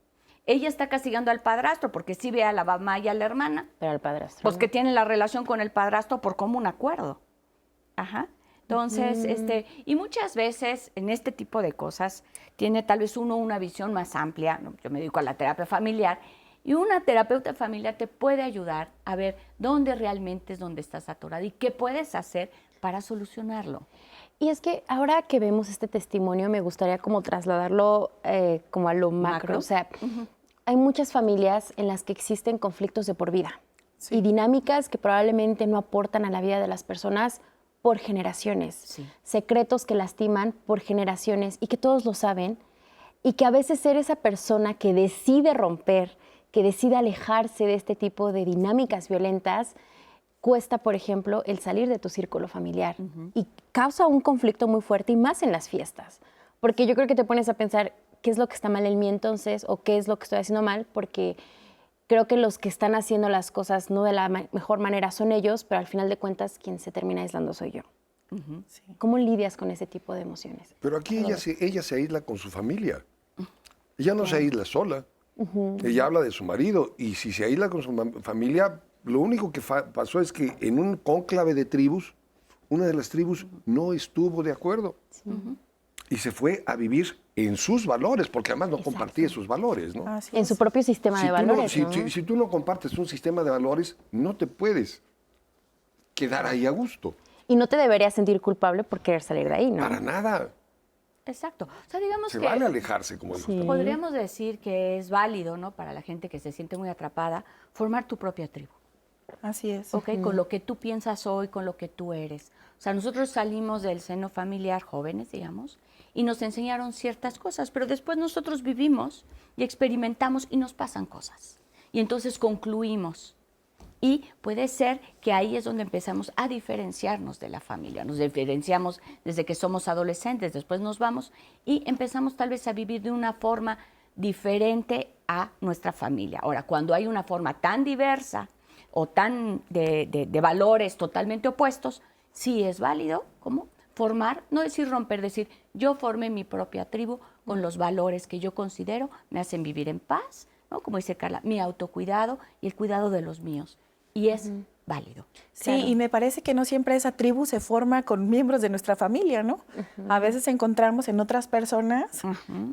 Ella está castigando al padrastro porque sí ve a la mamá y a la hermana. Pero al padrastro. Pues que tienen la relación con el padrastro por común acuerdo. Ajá. Entonces, y muchas veces en este tipo de cosas tiene tal vez uno una visión más amplia. ¿No? Yo me dedico a la terapia familiar. Y una terapeuta familiar te puede ayudar a ver dónde realmente es donde estás atorada y qué puedes hacer para solucionarlo. Y es que ahora que vemos este testimonio, me gustaría como trasladarlo como a lo macro. O sea, hay muchas familias en las que existen conflictos de por vida y dinámicas que probablemente no aportan a la vida de las personas por generaciones. Secretos que lastiman por generaciones y que todos lo saben y que a veces ser esa persona que decide romper, que decide alejarse de este tipo de dinámicas violentas, cuesta, por ejemplo, el salir de tu círculo familiar y causa un conflicto muy fuerte y más en las fiestas. Porque yo creo que te pones a pensar qué es lo que está mal en mí entonces o qué es lo que estoy haciendo mal, porque creo que los que están haciendo las cosas no de la mejor manera son ellos, pero al final de cuentas quien se termina aislando soy yo. ¿Cómo lidias con ese tipo de emociones? Pero aquí ella se aísla con su familia. Ella no se aísla sola. Ella habla de su marido y si se aísla con su familia, lo único que pasó es que en un cónclave de tribus, una de las tribus no estuvo de acuerdo y se fue a vivir en sus valores, porque además no compartía sus valores, ¿no? En su propio sistema de valores, ¿no? Si tú no compartes un sistema de valores, no te puedes quedar ahí a gusto. Y no te deberías sentir culpable por querer salir de ahí, ¿no? Para nada. Exacto. O sea, digamos Se que vale alejarse, como dijo. Podríamos decir que es válido, ¿no? Para la gente que se siente muy atrapada, formar tu propia tribu. Así es. ¿Ok? Con lo que tú piensas hoy, con lo que tú eres. O sea, nosotros salimos del seno familiar jóvenes, digamos, y nos enseñaron ciertas cosas, pero después nosotros vivimos y experimentamos y nos pasan cosas. Y entonces concluimos. Y puede ser que ahí es donde empezamos a diferenciarnos de la familia. Nos diferenciamos desde que somos adolescentes, después nos vamos y empezamos tal vez a vivir de una forma diferente a nuestra familia. Ahora, cuando hay una forma tan diversa o tan de valores totalmente opuestos, sí es válido, ¿cómo? Formar, no decir romper, decir yo formé mi propia tribu con los valores que yo considero me hacen vivir en paz, ¿no? Como dice Carla, mi autocuidado y el cuidado de los míos. Y es válido. Sí, Claro. y me parece que no siempre esa tribu se forma con miembros de nuestra familia, ¿no? A veces encontramos en otras personas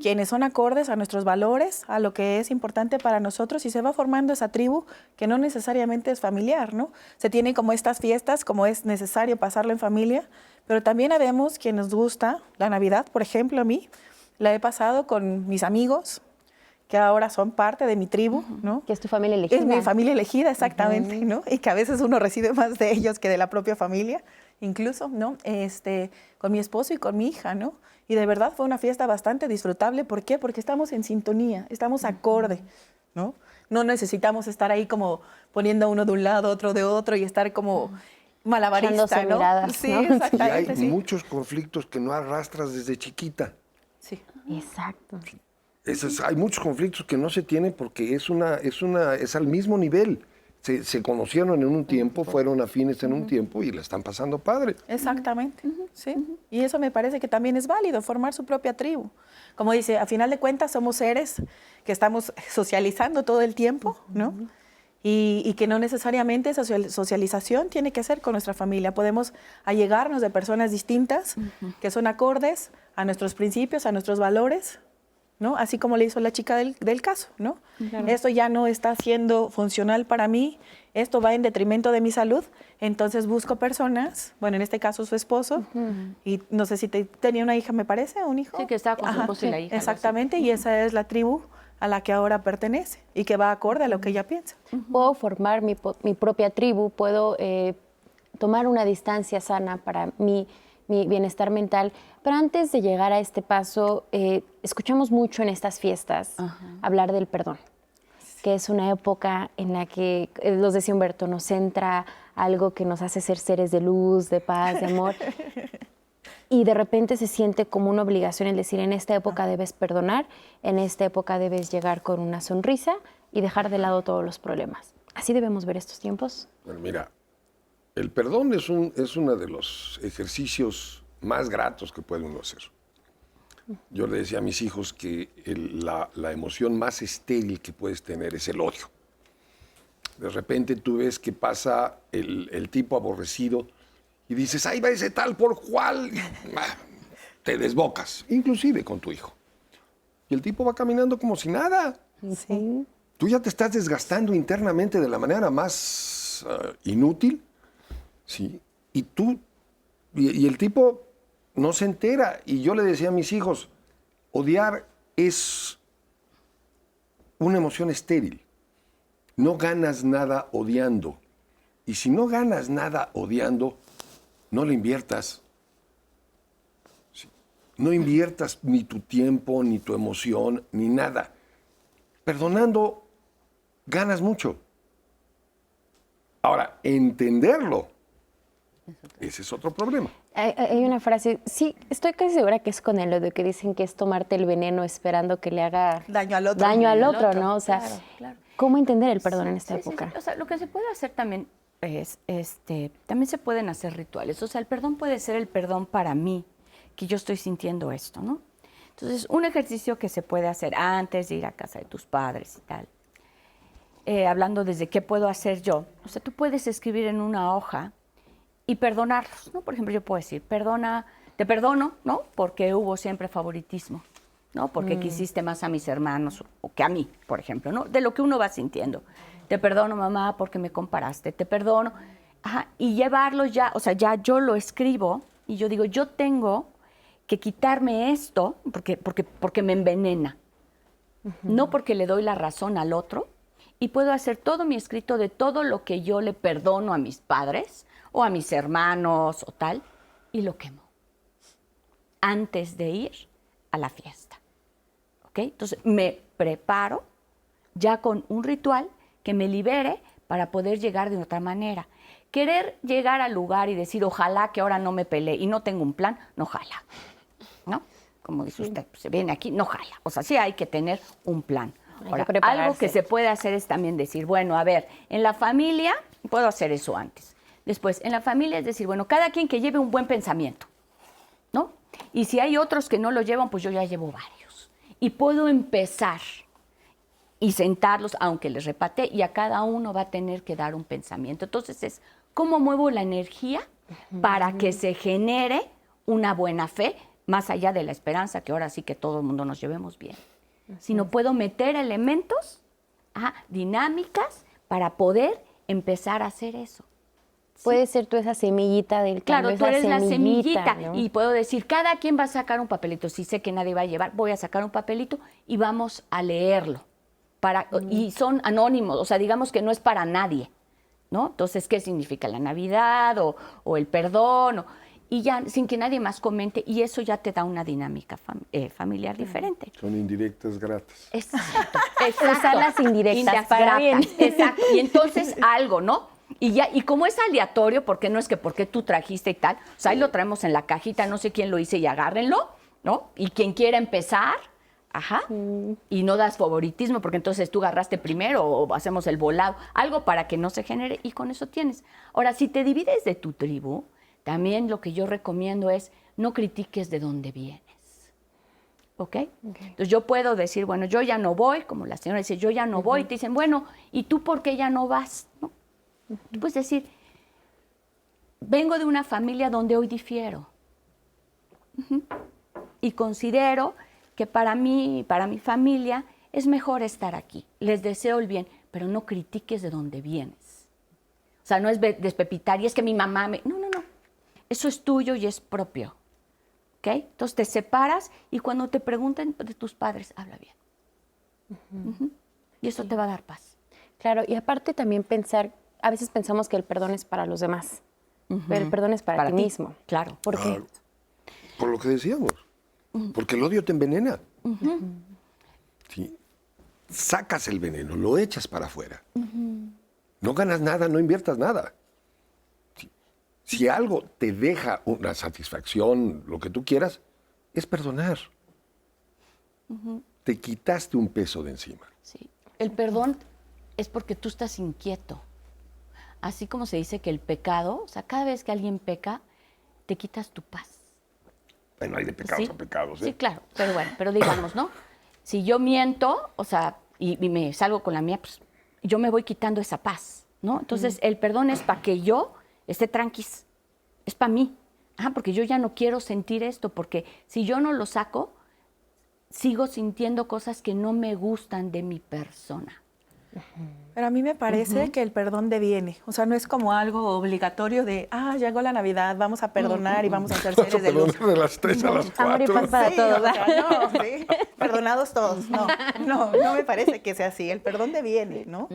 quienes son acordes a nuestros valores, a lo que es importante para nosotros y se va formando esa tribu que no necesariamente es familiar, ¿no? Se tienen como estas fiestas, como es necesario pasarlo en familia, pero también habemos quien nos gusta la Navidad, por ejemplo, a mí la he pasado con mis amigos, que ahora son parte de mi tribu, ¿no? Que es tu familia elegida. Es mi familia elegida, exactamente, ¿no? Y que a veces uno recibe más de ellos que de la propia familia, incluso, ¿no? Con mi esposo y con mi hija, ¿no? Y de verdad fue una fiesta bastante disfrutable. ¿Por qué? Porque estamos en sintonía, estamos acorde, ¿no? No necesitamos estar ahí como poniendo uno de un lado, otro de otro y estar como malabarista, Echándose ¿no? miradas, Sí, ¿no? Y exactamente, hay sí. muchos conflictos que no arrastras desde chiquita. Sí. Exacto. Hay muchos conflictos que no se tienen porque es al mismo nivel. Se conocieron en un tiempo, fueron afines en un tiempo y la están pasando padre. Exactamente, sí. Y eso me parece que también es válido, formar su propia tribu. Como dice, a final de cuentas somos seres que estamos socializando todo el tiempo, ¿no? Y que no necesariamente esa socialización tiene que ser con nuestra familia. Podemos allegarnos de personas distintas que son acordes a nuestros principios, a nuestros valores, ¿no? Así como le hizo la chica del caso, ¿no? Claro. Esto ya no está siendo funcional para mí, esto va en detrimento de mi salud, entonces busco personas, bueno, en este caso su esposo, y no sé si tenía una hija, me parece, un hijo. Sí, que estaba con su esposo y la hija. Exactamente, y esa es la tribu a la que ahora pertenece y que va acorde a lo que ella piensa. Puedo formar mi propia tribu, puedo tomar una distancia sana para mi bienestar mental, pero antes de llegar a este paso, escuchamos mucho en estas fiestas hablar del perdón, que es una época en la que, los decía Humberto, nos entra algo que nos hace ser seres de luz, de paz, de amor, y de repente se siente como una obligación el decir, en esta época debes perdonar, en esta época debes llegar con una sonrisa y dejar de lado todos los problemas. ¿Así debemos ver estos tiempos? Bueno, mira, el perdón es uno de los ejercicios más gratos que puede uno hacer. Yo le decía a mis hijos que la emoción más estéril que puedes tener es el odio. De repente tú ves que pasa el tipo aborrecido y dices, ahí va ese tal por cual. Te desbocas, inclusive con tu hijo. Y el tipo va caminando como si nada. Sí. Tú ya te estás desgastando internamente de la manera más inútil. Sí, y el tipo no se entera. Y yo le decía a mis hijos, odiar es una emoción estéril. No ganas nada odiando. Y si no ganas nada odiando, no le inviertas. Sí. No inviertas ni tu tiempo, ni tu emoción, ni nada. Perdonando, ganas mucho. Ahora, entenderlo, ese es otro problema. Hay una frase, sí, estoy casi segura que es con el odio, que dicen que es tomarte el veneno esperando que le haga daño al otro. Daño al otro, ¿no? O sea, Claro. ¿cómo entender el perdón en esta época? Sí. O sea, lo que se puede hacer también es, también se pueden hacer rituales. O sea, el perdón puede ser el perdón para mí, que yo estoy sintiendo esto, ¿no? Entonces, un ejercicio que se puede hacer antes de ir a casa de tus padres y tal, hablando desde qué puedo hacer yo. O sea, tú puedes escribir en una hoja y perdonarlos, ¿no? Por ejemplo, yo puedo decir, te perdono, ¿no? Porque hubo siempre favoritismo, ¿no? Porque quisiste más a mis hermanos o que a mí, por ejemplo, ¿no? De lo que uno va sintiendo. Te perdono, mamá, porque me comparaste, te perdono. Ajá, y llevarlo ya, o sea, ya yo lo escribo y yo digo, yo tengo que quitarme esto porque me envenena, no porque le doy la razón al otro, y puedo hacer todo mi escrito de todo lo que yo le perdono a mis padres o a mis hermanos o tal, y lo quemo antes de ir a la fiesta. ¿Ok? Entonces me preparo ya con un ritual que me libere para poder llegar de otra manera. Querer llegar al lugar y decir, ojalá que ahora no me pelee y no tengo un plan, no jala, ¿no? Como dice usted, se viene aquí, no jala. O sea, sí hay que tener un plan. Ahora, algo que se puede hacer es también decir, bueno, a ver, en la familia, puedo hacer eso antes. Después, en la familia es decir, bueno, cada quien que lleve un buen pensamiento, ¿no? Y si hay otros que no lo llevan, pues yo ya llevo varios. Y puedo empezar y sentarlos, aunque les repate, y a cada uno va a tener que dar un pensamiento. Entonces es, ¿cómo muevo la energía para que se genere una buena fe, más allá de la esperanza, que ahora sí que todo el mundo nos llevemos bien? Sino puedo meter elementos, dinámicas, para poder empezar a hacer eso. Puede ser tú esa semillita del cambio. Claro, tú eres la semillita, ¿no? y puedo decir, cada quien va a sacar un papelito. Si sé que nadie va a llevar, voy a sacar un papelito y vamos a leerlo. Y son anónimos, o sea, digamos que no es para nadie, ¿no? Entonces, ¿qué significa la Navidad o el perdón? Y ya, sin que nadie más comente, y eso ya te da una dinámica familiar diferente. Son indirectas gratas. Exacto. Usar las indirectas para bien. Exacto. Y entonces algo, ¿no? Y como es aleatorio, porque no es que porque tú trajiste y tal, o sea, ahí lo traemos en la cajita, no sé quién lo hice y agárrenlo, ¿no? Y quien quiera empezar, y no das favoritismo, porque entonces tú agarraste primero o hacemos el volado, algo para que no se genere y con eso tienes. Ahora, si te divides de tu tribu, también lo que yo recomiendo es no critiques de dónde vienes. ¿Ok? Entonces yo puedo decir, bueno, yo ya no voy, como la señora dice, yo ya no voy, y te dicen, bueno, ¿y tú por qué ya no vas? ¿No? Tú puedes decir, vengo de una familia donde hoy difiero. Y considero que para mí, para mi familia, es mejor estar aquí. Les deseo el bien, pero no critiques de dónde vienes. O sea, no es despepitar, y es que mi mamá me... No, no, no. Eso es tuyo y es propio. ¿Ok? Entonces te separas y cuando te pregunten de tus padres, habla bien. Y eso te va a dar paz. Claro, y aparte también pensar, a veces pensamos que el perdón es para los demás, pero el perdón es para ti mismo. Claro. ¿Por qué? Por lo que decíamos. Porque el odio te envenena. Sí. Sacas el veneno, lo echas para afuera. No ganas nada, no inviertas nada. Sí. Si algo te deja una satisfacción, lo que tú quieras, es perdonar. Te quitaste un peso de encima. Sí. El perdón es porque tú estás inquieto. Así como se dice que el pecado, o sea, cada vez que alguien peca, te quitas tu paz. Bueno, hay de pecados a pecados, ¿eh? Sí, claro, pero bueno, pero digamos, ¿no? Si yo miento, o sea, y me salgo con la mía, pues yo me voy quitando esa paz, ¿no? Entonces, el perdón es para que yo esté tranquis, es para mí. Porque yo ya no quiero sentir esto, porque si yo no lo saco, sigo sintiendo cosas que no me gustan de mi persona. Pero a mí me parece que el perdón deviene. O sea, no es como algo obligatorio de, llegó la Navidad, vamos a perdonar y vamos a ser seres de luz. De las 3 a las 4. Amor y paz para todos. O sea, no, sí, perdonados todos. No me parece que sea así. El perdón deviene, ¿no?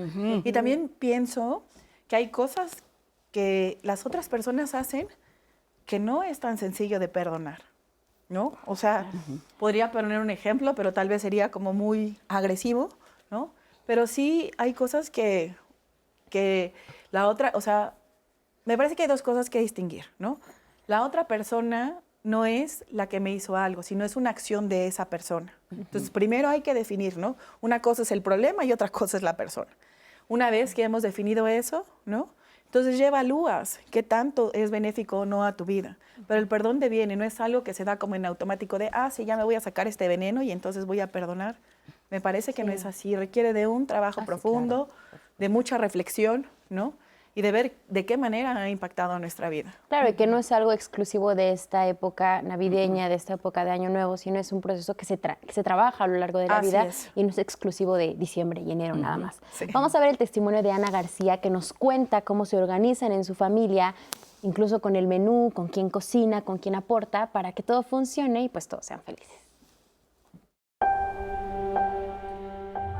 Y también pienso que hay cosas que las otras personas hacen que no es tan sencillo de perdonar, ¿no? O sea, podría poner un ejemplo, pero tal vez sería como muy agresivo, ¿no? Pero sí hay cosas que la otra, o sea, me parece que hay dos cosas que distinguir, ¿no? La otra persona no es la que me hizo algo, sino es una acción de esa persona. Entonces, primero hay que definir, ¿no? Una cosa es el problema y otra cosa es la persona. Una vez que hemos definido eso, ¿no? Entonces ya evalúas qué tanto es benéfico o no a tu vida. Pero el perdón deviene, no es algo que se da como en automático de, sí, ya me voy a sacar este veneno y entonces voy a perdonar. Me parece que no es así, requiere de un trabajo profundo, de mucha reflexión, ¿no? Y de ver de qué manera ha impactado nuestra vida. Claro, y que no es algo exclusivo de esta época navideña, de esta época de Año Nuevo, sino es un proceso que se trabaja a lo largo de la vida y no es exclusivo de diciembre y enero nada más. Sí. Vamos a ver el testimonio de Ana García, que nos cuenta cómo se organizan en su familia, incluso con el menú, con quién cocina, con quién aporta, para que todo funcione y pues todos sean felices.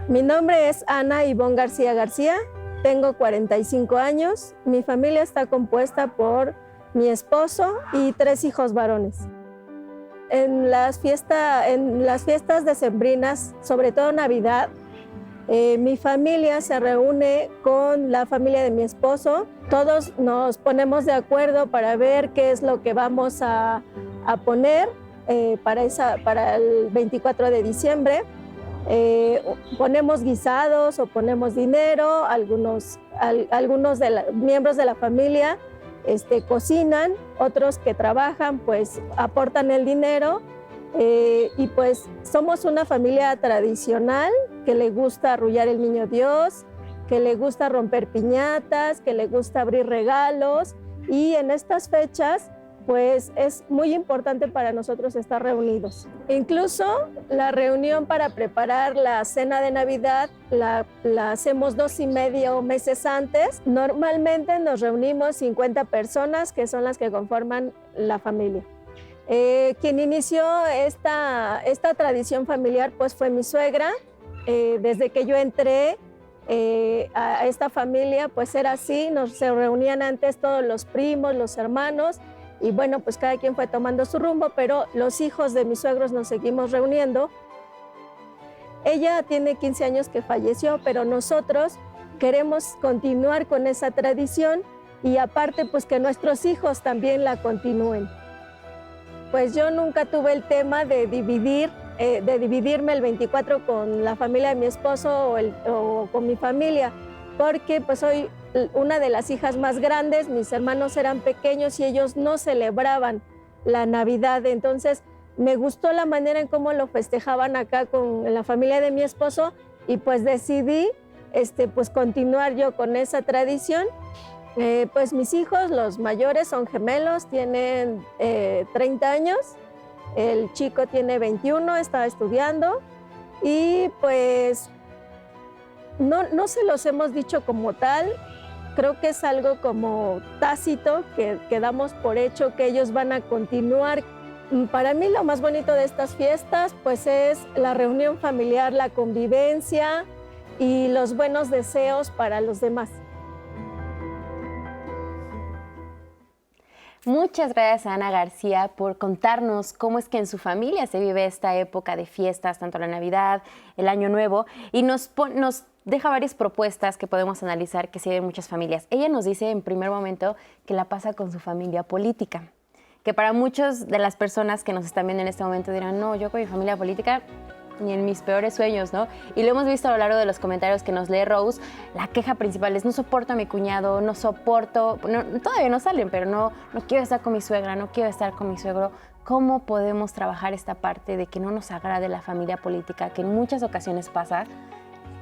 Mi nombre es Ana Ivonne García García, tengo 45 años, mi familia está compuesta por mi esposo y 3 hijos varones. En las fiestas decembrinas, sobre todo Navidad, mi familia se reúne con la familia de mi esposo, todos nos ponemos de acuerdo para ver qué es lo que vamos a poner para el 24 de diciembre. Ponemos guisados o ponemos dinero, algunos miembros de la familia cocinan, otros que trabajan pues aportan el dinero y pues somos una familia tradicional que le gusta arrullar el niño Dios, que le gusta romper piñatas, que le gusta abrir regalos y en estas fechas pues es muy importante para nosotros estar reunidos. Incluso la reunión para preparar la cena de Navidad la hacemos 2.5 meses antes. Normalmente nos reunimos 50 personas, que son las que conforman la familia. Quien inició esta tradición familiar pues fue mi suegra. Desde que yo entré a esta familia pues era así, se reunían antes todos los primos, los hermanos, y bueno, pues cada quien fue tomando su rumbo, pero los hijos de mis suegros nos seguimos reuniendo. Ella tiene 15 años que falleció, pero nosotros queremos continuar con esa tradición y aparte pues que nuestros hijos también la continúen. Pues yo nunca tuve el tema de dividirme el 24 con la familia de mi esposo o con mi familia, porque pues soy una de las hijas más grandes, mis hermanos eran pequeños y ellos no celebraban la Navidad, entonces me gustó la manera en cómo lo festejaban acá con la familia de mi esposo y pues decidí pues continuar yo con esa tradición. Pues mis hijos, los mayores, son gemelos, tienen 30 años, el chico tiene 21, está estudiando y pues no se los hemos dicho como tal, creo que es algo como tácito que damos por hecho que ellos van a continuar. Para mí lo más bonito de estas fiestas pues es la reunión familiar, la convivencia y los buenos deseos para los demás. Muchas gracias a Ana García por contarnos cómo es que en su familia se vive esta época de fiestas, tanto la Navidad, el Año Nuevo, y nos deja varias propuestas que podemos analizar que se viven en muchas familias. Ella nos dice en primer momento que la pasa con su familia política, que para muchas de las personas que nos están viendo en este momento dirán, no, yo con mi familia política ni en mis peores sueños, ¿no? Y lo hemos visto a lo largo de los comentarios que nos lee Rose, la queja principal es no soporto a mi cuñado, no soporto, todavía no salen, pero no quiero estar con mi suegra, no quiero estar con mi suegro. ¿Cómo podemos trabajar esta parte de que no nos agrade la familia política, que en muchas ocasiones pasa?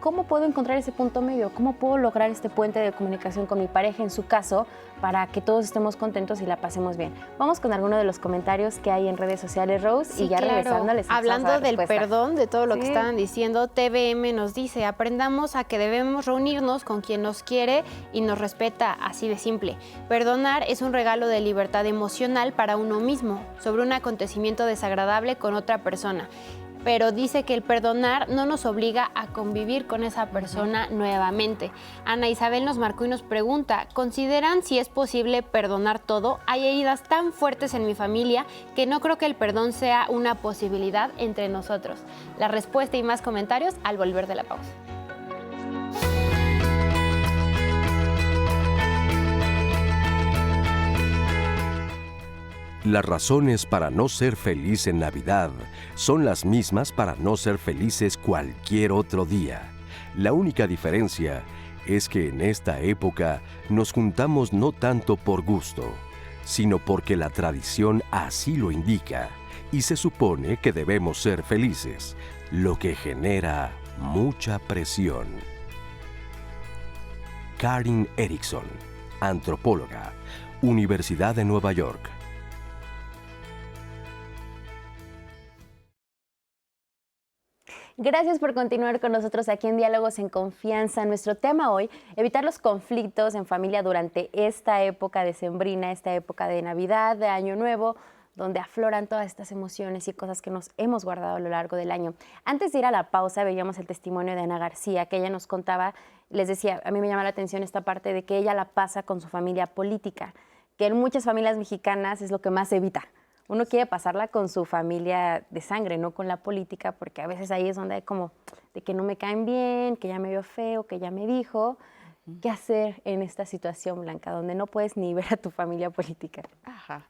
¿Cómo puedo encontrar ese punto medio? ¿Cómo puedo lograr este puente de comunicación con mi pareja, en su caso, para que todos estemos contentos y la pasemos bien? Vamos con alguno de los comentarios que hay en redes sociales, Rose, sí, y ya claro. regresándoles. Hablando del perdón, de todo lo que estaban diciendo, TVM nos dice, aprendamos a que debemos reunirnos con quien nos quiere y nos respeta, así de simple. Perdonar es un regalo de libertad emocional para uno mismo, sobre un acontecimiento desagradable con otra persona. Pero dice que el perdonar no nos obliga a convivir con esa persona nuevamente. Ana Isabel nos marcó y nos pregunta, ¿consideran si es posible perdonar todo? Hay heridas tan fuertes en mi familia que no creo que el perdón sea una posibilidad entre nosotros. La respuesta y más comentarios al volver de la pausa. Las razones para no ser feliz en Navidad son las mismas para no ser felices cualquier otro día. La única diferencia es que en esta época nos juntamos no tanto por gusto, sino porque la tradición así lo indica y se supone que debemos ser felices, lo que genera mucha presión. Karin Erickson, antropóloga, Universidad de Nueva York. Gracias por continuar con nosotros aquí en Diálogos en Confianza. Nuestro tema hoy, evitar los conflictos en familia durante esta época decembrina, esta época de Navidad, de Año Nuevo, donde afloran todas estas emociones y cosas que nos hemos guardado a lo largo del año. Antes de ir a la pausa, veíamos el testimonio de Ana García, que ella nos contaba, les decía, a mí me llama la atención esta parte de que ella la pasa con su familia política, que en muchas familias mexicanas es lo que más evita. Uno quiere pasarla con su familia de sangre, no con la política, porque a veces ahí es donde hay como de que no me caen bien, que ya me vio feo, que ya me dijo. ¿Qué hacer en esta situación, Blanca, donde no puedes ni ver a tu familia política? Ajá.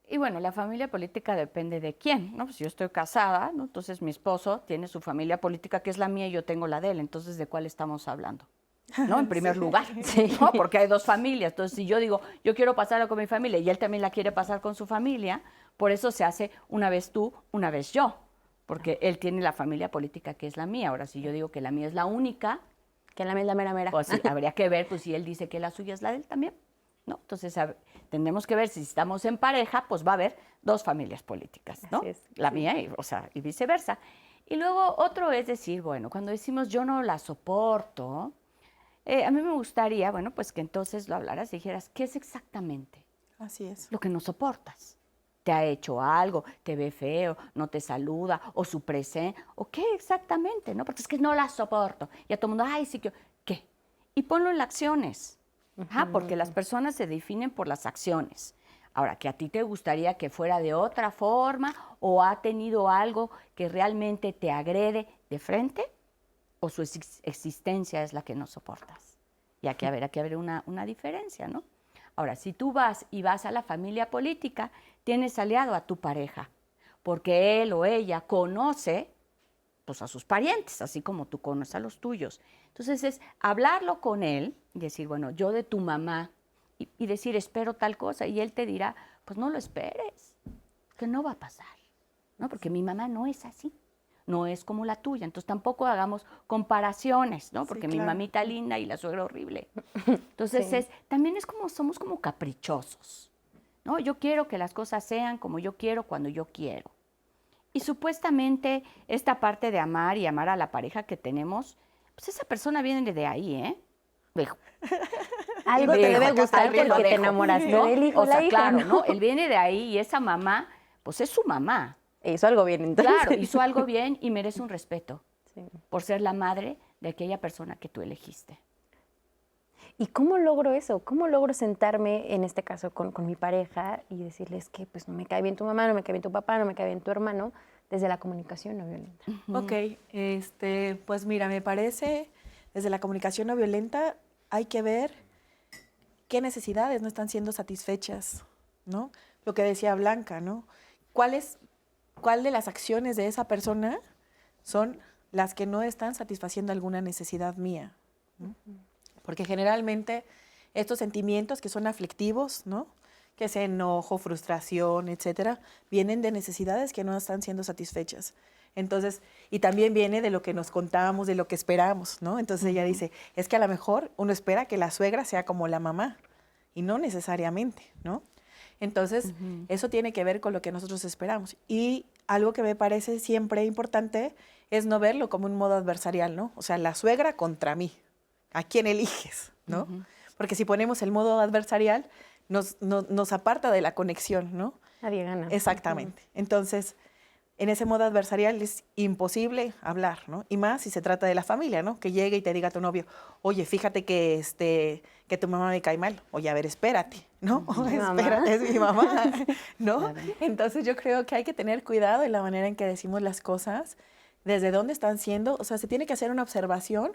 Y bueno, la familia política depende de quién, ¿no? Pues yo estoy casada, ¿no? Entonces mi esposo tiene su familia política, que es la mía, y yo tengo la de él. Entonces, ¿de cuál estamos hablando? ¿No? En primer lugar, sí. ¿No? Porque hay dos familias. Entonces, si yo digo, yo quiero pasarla con mi familia y él también la quiere pasar con su familia, por eso se hace una vez tú, una vez yo, porque él tiene la familia política que es la mía. Ahora, si yo digo que la mía es la única, que la mía es la mera mera, pues sí, habría que ver, pues si él dice que la suya es la de él también, ¿no? Entonces, tendremos que ver si estamos en pareja, pues va a haber dos familias políticas, ¿no? La mía, y viceversa. Y luego otro es decir, bueno, cuando decimos yo no la soporto, a mí me gustaría, bueno, pues que entonces lo hablaras y dijeras, ¿qué es exactamente? Así es. Lo que no soportas. ¿Te ha hecho algo? ¿Te ve feo? ¿No te saluda? ¿O su presencia? ¿O qué exactamente? ¿No? Porque es que no la soporto. Y a todo el mundo, ay, sí que... ¿Qué? Y ponlo en las acciones. Porque las personas se definen por las acciones. Ahora, que a ti te gustaría que fuera de otra forma o ha tenido algo que realmente te agrede de frente, o su existencia es la que no soportas. Y hay que haber una diferencia, ¿no? Ahora, si tú vas a la familia política, tienes aliado a tu pareja, porque él o ella conoce pues, a sus parientes, así como tú conoces a los tuyos. Entonces es hablarlo con él y decir, bueno, yo de tu mamá, y decir, espero tal cosa, y él te dirá, pues no lo esperes, que no va a pasar, ¿no? Porque mi mamá no es así, no es como la tuya, entonces tampoco hagamos comparaciones, ¿no? Porque Sí, claro. mi mamita linda y la suegra horrible. Entonces Sí. también es como, somos como caprichosos, ¿no? Yo quiero que las cosas sean como yo quiero, cuando yo quiero. Y supuestamente esta parte de amar y amar a la pareja que tenemos, pues esa persona viene de ahí, ¿eh? Dejo. Algo te Dejo, debe gustar algo lo porque te dejo, enamoraste ¿no? del hijo, O sea, la hija, claro, ¿no? ¿no? Él viene de ahí y esa mamá, pues es su mamá. Hizo algo bien, entonces. Claro, hizo algo bien y merece un respeto Sí. por ser la madre de aquella persona que tú elegiste. ¿Y cómo logro eso? ¿Cómo logro sentarme, en este caso, con mi pareja y decirles que pues no me cae bien tu mamá, no me cae bien tu papá, no me cae bien tu hermano, desde la comunicación no violenta? Ok, pues mira, me parece, desde la comunicación no violenta hay que ver qué necesidades no están siendo satisfechas, ¿no? Lo que decía Blanca, ¿no? ¿Cuál de las acciones de esa persona son las que no están satisfaciendo alguna necesidad mía, ¿no? Porque generalmente estos sentimientos que son aflictivos, ¿no? Que es enojo, frustración, etcétera, vienen de necesidades que no están siendo satisfechas. Entonces, y también viene de lo que nos contamos, de lo que esperamos, ¿no? Entonces ella dice, es que a lo mejor uno espera que la suegra sea como la mamá, y no necesariamente, ¿no? Entonces, eso tiene que ver con lo que nosotros esperamos. Y algo que me parece siempre importante es no verlo como un modo adversarial, ¿no? O sea, la suegra contra mí. ¿A quién eliges, no? Porque si ponemos el modo adversarial, nos aparta de la conexión, ¿no? Nadie gana. Exactamente. Entonces, en ese modo adversarial es imposible hablar, ¿no? Y más si se trata de la familia, ¿no? Que llegue y te diga tu novio, oye, fíjate que tu mamá me cae mal. Oye, a ver, espérate, ¿no? Espérate, es mi mamá, ¿no? Claro. Entonces yo creo que hay que tener cuidado en la manera en que decimos las cosas, desde dónde están siendo. O sea, se tiene que hacer una observación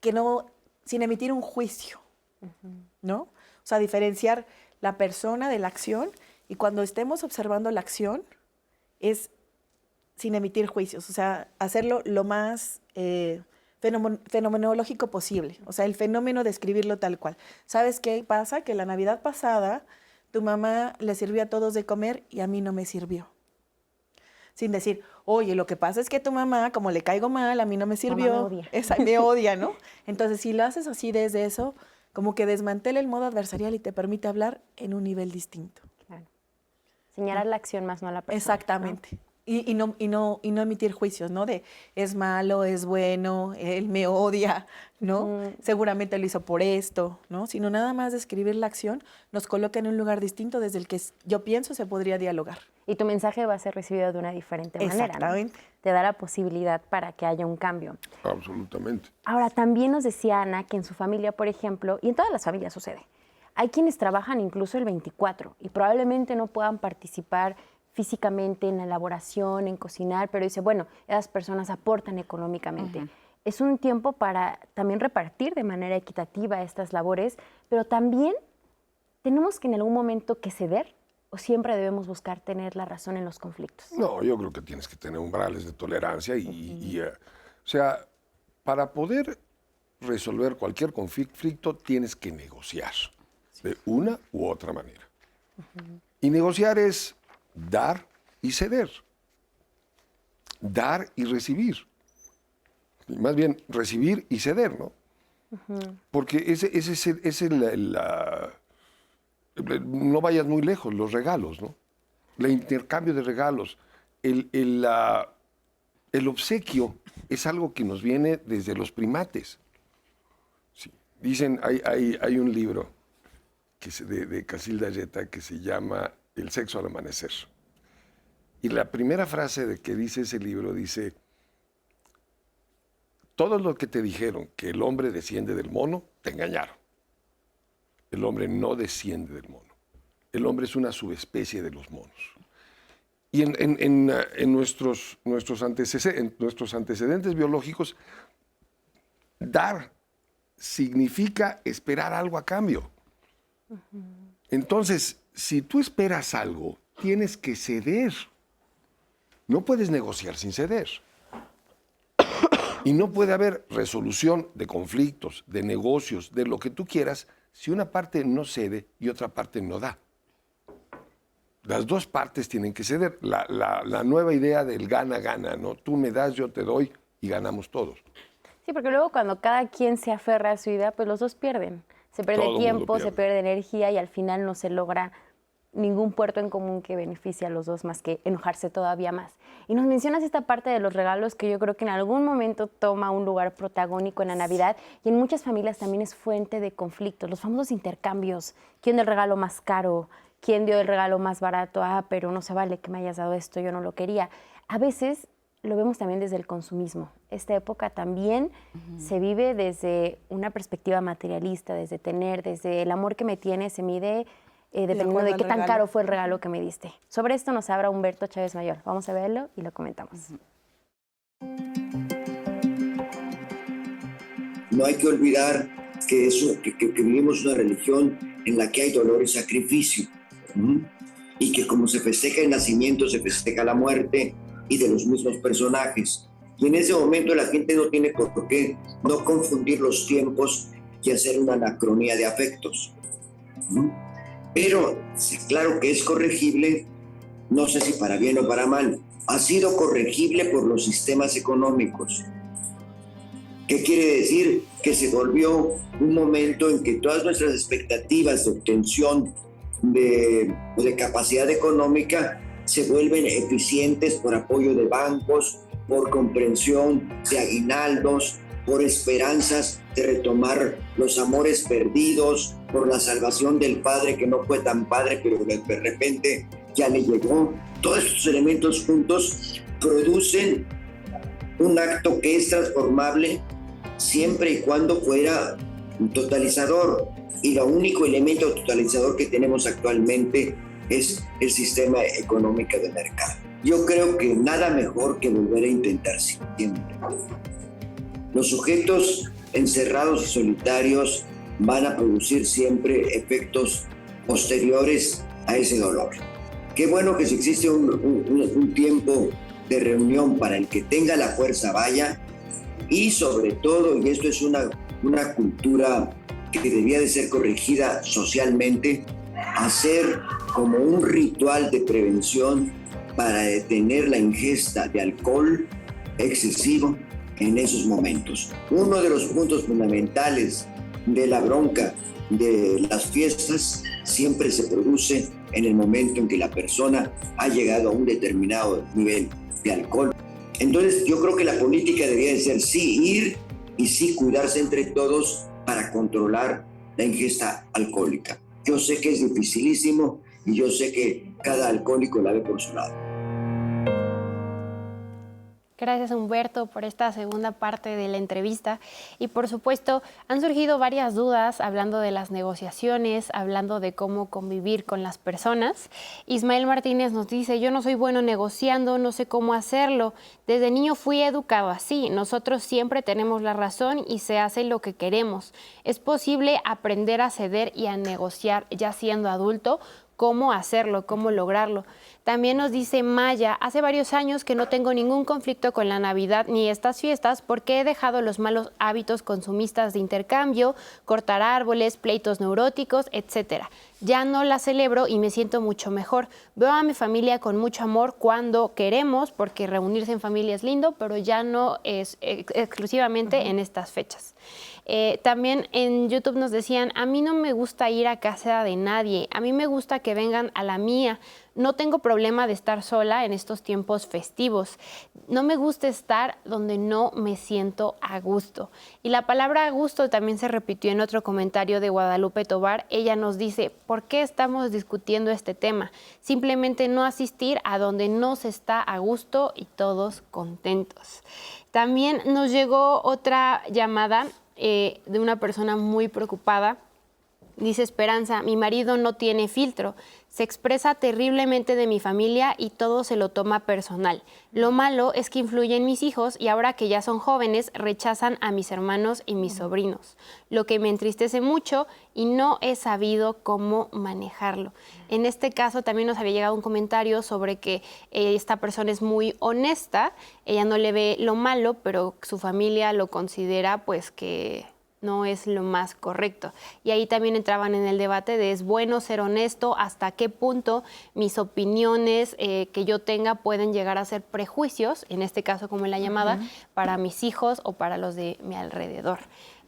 que no, sin emitir un juicio, ¿no? O sea, diferenciar la persona de la acción, y cuando estemos observando la acción es sin emitir juicios, o sea, hacerlo lo más fenomenológico posible, o sea, el fenómeno describirlo tal cual. ¿Sabes qué pasa? Que la Navidad pasada tu mamá le sirvió a todos de comer y a mí no me sirvió. Sin decir, oye, lo que pasa es que tu mamá, como le caigo mal, a mí no me sirvió. Me odia, ¿no? Entonces, si lo haces así desde eso, como que desmantela el modo adversarial y te permite hablar en un nivel distinto. Claro. Señalar la acción más no la persona. Exactamente. ¿No? Y no emitir juicios, ¿no? De es malo, es bueno, él me odia, ¿no? Seguramente lo hizo por esto, ¿no? Sino nada más describir la acción nos coloca en un lugar distinto desde el que yo pienso se podría dialogar. Y tu mensaje va a ser recibido de una diferente manera, Exactamente. ¿no? Te da la posibilidad para que haya un cambio. Absolutamente. Ahora, también nos decía Ana que en su familia, por ejemplo, y en todas las familias sucede, hay quienes trabajan incluso el 24 y probablemente no puedan participar físicamente en la elaboración, en cocinar, pero dice, bueno, esas personas aportan económicamente. Es un tiempo para también repartir de manera equitativa estas labores, pero también tenemos que en algún momento que ceder o siempre debemos buscar tener la razón en los conflictos. No, yo creo que tienes que tener umbrales de tolerancia o sea, para poder resolver cualquier conflicto tienes que negociar de una u otra manera. Y negociar es dar y ceder, dar y recibir. Y más bien, recibir y ceder, ¿no? Porque ese es no vayas muy lejos, los regalos, ¿no? El intercambio de regalos, el obsequio es algo que nos viene desde los primates. Sí. Dicen, hay un libro de Casilda Ayeta que se llama El sexo al amanecer. Y la primera frase que dice ese libro dice, todos los que te dijeron que el hombre desciende del mono, te engañaron. El hombre no desciende del mono. El hombre es una subespecie de los monos. Y en nuestros antecedentes biológicos dar significa esperar algo a cambio. Entonces, si tú esperas algo, tienes que ceder. No puedes negociar sin ceder. Y no puede haber resolución de conflictos, de negocios, de lo que tú quieras, si una parte no cede y otra parte no da. Las dos partes tienen que ceder. La nueva idea del gana-gana, ¿no? Tú me das, yo te doy y ganamos todos. Sí, porque luego cuando cada quien se aferra a su idea, pues los dos pierden. Se pierde Todo el mundo tiempo, se pierde. pierde energía y al final no se logra ningún puerto en común que beneficie a los dos más que enojarse todavía más. Y nos mencionas esta parte de los regalos que yo creo que en algún momento toma un lugar protagónico en la Navidad y en muchas familias también es fuente de conflictos. Los famosos intercambios. ¿Quién dio el regalo más caro? ¿Quién dio el regalo más barato? Ah, pero no se vale que me hayas dado esto, yo no lo quería. A veces lo vemos también desde el consumismo. Esta época también se vive desde una perspectiva materialista, desde tener, desde el amor que me tienes, se mide dependiendo de qué tan caro fue el regalo que me diste. Sobre esto nos habla Humberto Chávez Mayor. Vamos a verlo y lo comentamos. No hay que olvidar que vivimos una religión en la que hay dolor y sacrificio. Y que como se festeja el nacimiento, se festeja la muerte y de los mismos personajes. Y en ese momento la gente no tiene por qué no confundir los tiempos y hacer una anacronía de afectos. Pero sí, claro que es corregible, no sé si para bien o para mal. Ha sido corregible por los sistemas económicos. ¿Qué quiere decir? Que se volvió un momento en que todas nuestras expectativas de obtención de capacidad económica se vuelven eficientes por apoyo de bancos, por comprensión de aguinaldos, por esperanzas de retomar los amores perdidos, por la salvación del padre que no fue tan padre, pero de repente ya le llegó. Todos estos elementos juntos producen un acto que es transformable siempre y cuando fuera un totalizador. Y el único elemento totalizador que tenemos actualmente es el sistema económico de mercado. Yo creo que nada mejor que volver a intentar siempre. Los sujetos encerrados y solitarios van a producir siempre efectos posteriores a ese dolor. Qué bueno que si existe un tiempo de reunión para el que tenga la fuerza vaya, y sobre todo, y esto es una cultura que debía de ser corregida socialmente, hacer como un ritual de prevención para detener la ingesta de alcohol excesivo en esos momentos. Uno de los puntos fundamentales de la bronca de las fiestas siempre se produce en el momento en que la persona ha llegado a un determinado nivel de alcohol. Entonces yo creo que la política debería de ser sí ir y sí cuidarse entre todos para controlar la ingesta alcohólica. Yo sé que es dificilísimo y yo sé que cada alcohólico la ve por su lado. Gracias, Humberto, por esta segunda parte de la entrevista. Y por supuesto, han surgido varias dudas hablando de las negociaciones, hablando de cómo convivir con las personas. Ismael Martínez nos dice: yo no soy bueno negociando, no sé cómo hacerlo. Desde niño fui educado así. Nosotros siempre tenemos la razón y se hace lo que queremos. ¿Es posible aprender a ceder y a negociar ya siendo adulto? ¿Cómo hacerlo? ¿Cómo lograrlo? También nos dice Maya: hace varios años que no tengo ningún conflicto con la Navidad ni estas fiestas porque he dejado los malos hábitos consumistas de intercambio, cortar árboles, pleitos neuróticos, etc. Ya no la celebro y me siento mucho mejor. Veo a mi familia con mucho amor cuando queremos, porque reunirse en familia es lindo, pero ya no es exclusivamente en estas fechas. También en YouTube nos decían: a mí no me gusta ir a casa de nadie, a mí me gusta que vengan a la mía. No tengo problema de estar sola en estos tiempos festivos. No me gusta estar donde no me siento a gusto. Y la palabra a gusto también se repitió en otro comentario de Guadalupe Tobar. Ella nos dice: ¿por qué estamos discutiendo este tema? Simplemente no asistir a donde no se está a gusto y todos contentos. También nos llegó otra llamada de una persona muy preocupada Dice Esperanza, mi marido no tiene filtro, se expresa terriblemente de mi familia y todo se lo toma personal. Lo malo es que influye en mis hijos y ahora que ya son jóvenes rechazan a mis hermanos y mis sobrinos, lo que me entristece mucho y no he sabido cómo manejarlo. En este caso también nos había llegado un comentario sobre que esta persona es muy honesta, ella no le ve lo malo, pero su familia lo considera pues que no es lo más correcto. Y ahí también entraban en el debate de es bueno ser honesto, hasta qué punto mis opiniones que yo tenga pueden llegar a ser prejuicios, en este caso como en la llamada, para mis hijos o para los de mi alrededor.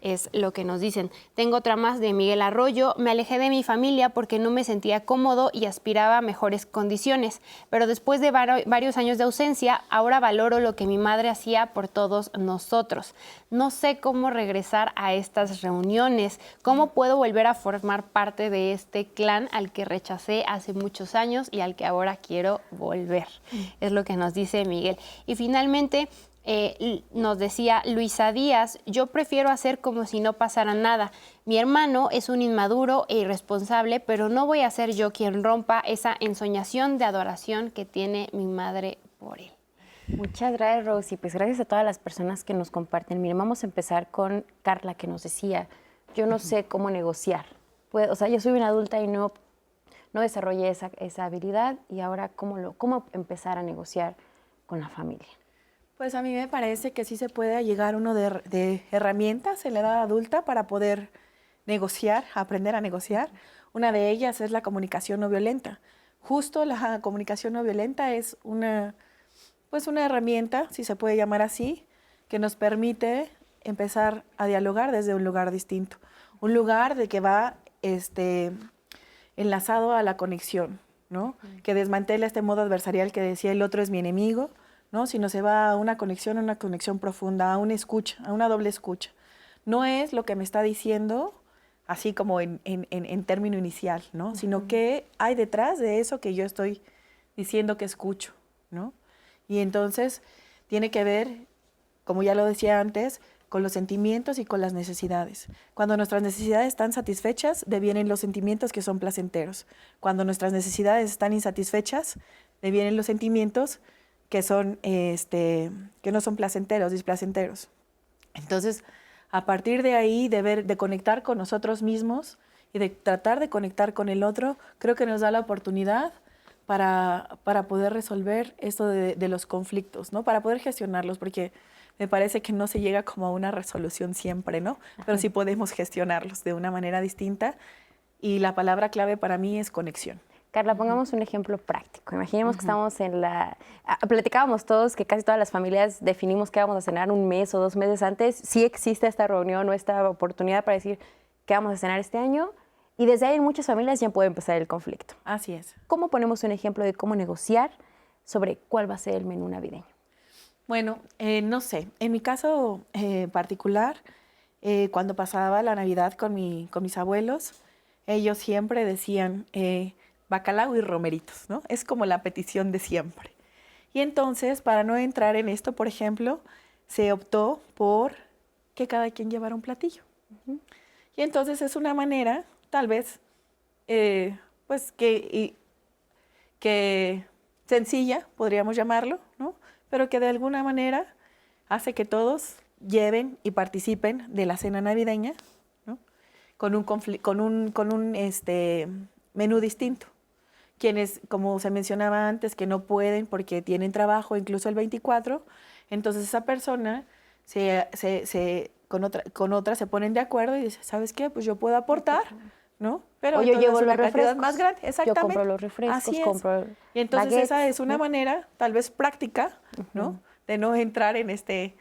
Es lo que nos dicen. Tengo otra más de Miguel Arroyo. Me alejé de mi familia porque no me sentía cómodo y aspiraba a mejores condiciones. Pero después de varios años de ausencia, ahora valoro lo que mi madre hacía por todos nosotros. No sé cómo regresar a estas reuniones. ¿Cómo puedo volver a formar parte de este clan al que rechacé hace muchos años y al que ahora quiero volver? Es lo que nos dice Miguel. Y finalmente, nos decía Luisa Díaz, yo prefiero hacer como si no pasara nada. Mi hermano es un inmaduro e irresponsable, pero no voy a ser yo quien rompa esa ensoñación de adoración que tiene mi madre por él. Muchas gracias, Rosy. Pues gracias a todas las personas que nos comparten. Miren, vamos a empezar con Carla, que nos decía, yo no sé cómo negociar. Pues, o sea, yo soy una adulta y no desarrollé esa habilidad, y ahora cómo empezar a negociar con la familia. Pues a mí me parece que sí se puede llegar uno de herramientas en la edad adulta para poder negociar, aprender a negociar. Una de ellas es la comunicación no violenta. Justo la comunicación no violenta es una herramienta, si se puede llamar así, que nos permite empezar a dialogar desde un lugar distinto. Un lugar de que va enlazado a la conexión, ¿no? Que desmantela este modo adversarial que decía el otro es mi enemigo, ¿no? Sino se va a una conexión profunda, a una escucha, a una doble escucha. No es lo que me está diciendo así como en término inicial, ¿no? Sino qué hay detrás de eso que yo estoy diciendo que escucho, ¿no? Y entonces tiene que ver, como ya lo decía antes, con los sentimientos y con las necesidades. Cuando nuestras necesidades están satisfechas, devienen los sentimientos que son placenteros. Cuando nuestras necesidades están insatisfechas, devienen los sentimientos que no son placenteros, displacenteros. Entonces, a partir de ahí, de conectar con nosotros mismos y de tratar de conectar con el otro, creo que nos da la oportunidad para poder resolver esto de los conflictos, ¿no? Para poder gestionarlos, porque me parece que no se llega como a una resolución siempre, ¿no? Pero sí podemos gestionarlos de una manera distinta, y la palabra clave para mí es conexión. Carla, pongamos un ejemplo práctico. Imaginemos que estamos platicábamos todos que casi todas las familias definimos que vamos a cenar 1 mes o 2 meses antes. Sí existe esta reunión o esta oportunidad para decir qué vamos a cenar este año, y desde ahí en muchas familias ya puede empezar el conflicto. Así es. ¿Cómo ponemos un ejemplo de cómo negociar sobre cuál va a ser el menú navideño? Bueno, no sé. En mi caso particular, cuando pasaba la Navidad con mis abuelos, ellos siempre decían bacalao y romeritos, ¿no? Es como la petición de siempre. Y entonces, para no entrar en esto, por ejemplo, se optó por que cada quien llevara un platillo. Y entonces es una manera, tal vez, pues que sencilla, podríamos llamarlo, ¿no? Pero que de alguna manera hace que todos lleven y participen de la cena navideña, ¿no? Con un menú distinto. Quienes, como se mencionaba antes, que no pueden porque tienen trabajo, incluso el 24, entonces esa persona con otra se ponen de acuerdo y dice, ¿sabes qué? Pues yo puedo aportar, ¿no? Pero o yo llevo los refrescos más grande, exactamente. Yo compro los refrescos, compro y entonces baguettes, esa es una manera, tal vez práctica, ¿no? De no entrar en este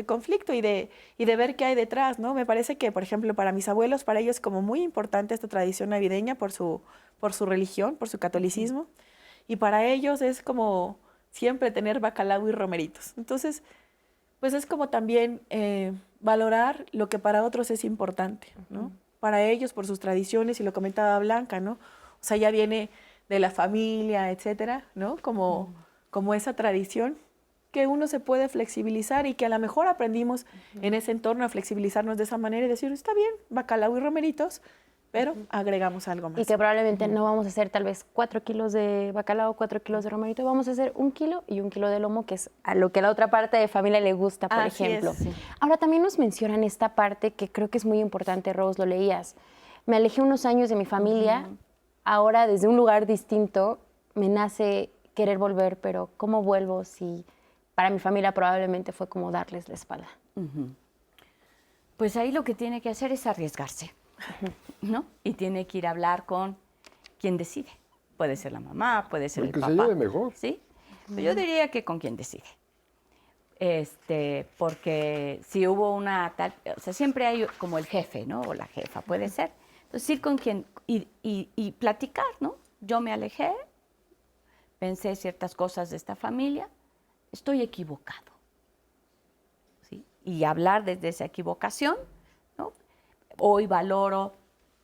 conflicto y de ver qué hay detrás, ¿no? Me parece que, por ejemplo, para mis abuelos, para ellos es como muy importante esta tradición navideña por su religión, por su catolicismo, y para ellos es como siempre tener bacalao y romeritos. Entonces, pues es como también valorar lo que para otros es importante, ¿no? Para ellos, por sus tradiciones, y lo comentaba Blanca, ¿no? O sea, ya viene de la familia, etcétera, ¿no? Como esa tradición que uno se puede flexibilizar y que a lo mejor aprendimos en ese entorno a flexibilizarnos de esa manera y decir, está bien, bacalao y romeritos, pero agregamos algo más. Y que probablemente no vamos a hacer tal vez 4 kilos de bacalao, 4 kilos de romerito, vamos a hacer 1 kilo y 1 kilo de lomo, que es a lo que a la otra parte de familia le gusta, por Así ejemplo. es, sí. Ahora también nos mencionan esta parte que creo que es muy importante, Rose, lo leías. Me alejé unos años de mi familia, ahora desde un lugar distinto me nace querer volver, pero ¿cómo vuelvo si para mi familia probablemente fue como darles la espalda? Pues ahí lo que tiene que hacer es arriesgarse, ¿no? Y tiene que ir a hablar con quien decide. Puede ser la mamá, puede ser el que papá. se lleve mejor. ¿Sí? Pero yo diría que con quien decide. Porque si hubo una tal, o sea, siempre hay como el jefe, ¿no? O la jefa, puede ser. Entonces ir con quien y platicar, ¿no? Yo me alejé, pensé ciertas cosas de esta familia, estoy equivocado. ¿Sí? Y hablar desde esa equivocación, ¿no? Hoy valoro,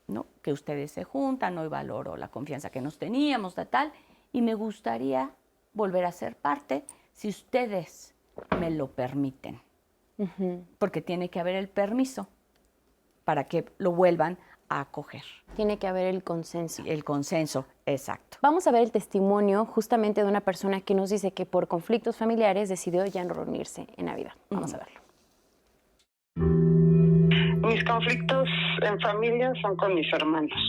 ¿no?, que ustedes se juntan, hoy valoro la confianza que nos teníamos, tal, y me gustaría volver a ser parte si ustedes me lo permiten. Porque tiene que haber el permiso para que lo vuelvan a acoger. Tiene que haber el consenso. El consenso, exacto. Vamos a ver el testimonio justamente de una persona que nos dice que por conflictos familiares decidió ya no reunirse en Navidad. Vamos a verlo. Mis conflictos en familia son con mis hermanos.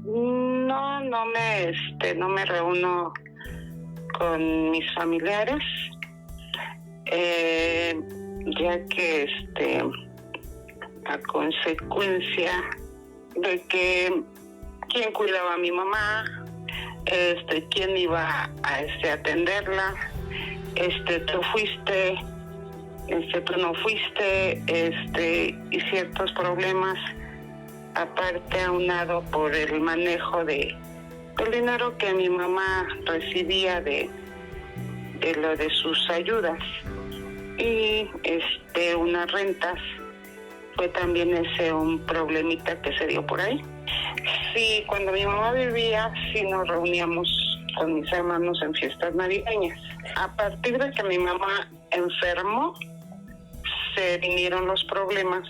No me reúno con mis familiares, ya que a consecuencia de que quién cuidaba a mi mamá, quién iba a atenderla, tú fuiste, tú no fuiste, y ciertos problemas, aparte aunado por el manejo del dinero que mi mamá recibía de lo de sus ayudas y unas rentas. Fue también ese un problemita que se dio por ahí. Sí, cuando mi mamá vivía, sí nos reuníamos con mis hermanos en fiestas navideñas. A partir de que mi mamá enfermó, se vinieron los problemas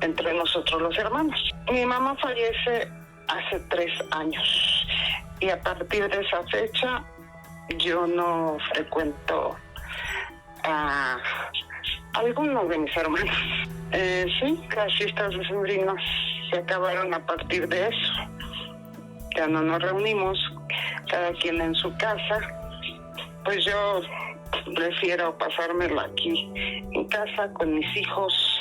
entre nosotros los hermanos. Mi mamá fallece hace 3 años y a partir de esa fecha yo no frecuento a algunos de mis hermanos. Sí, las fiestas decembrinas se acabaron a partir de eso. Ya no nos reunimos, cada quien en su casa. Pues yo prefiero pasármelo aquí en casa con mis hijos.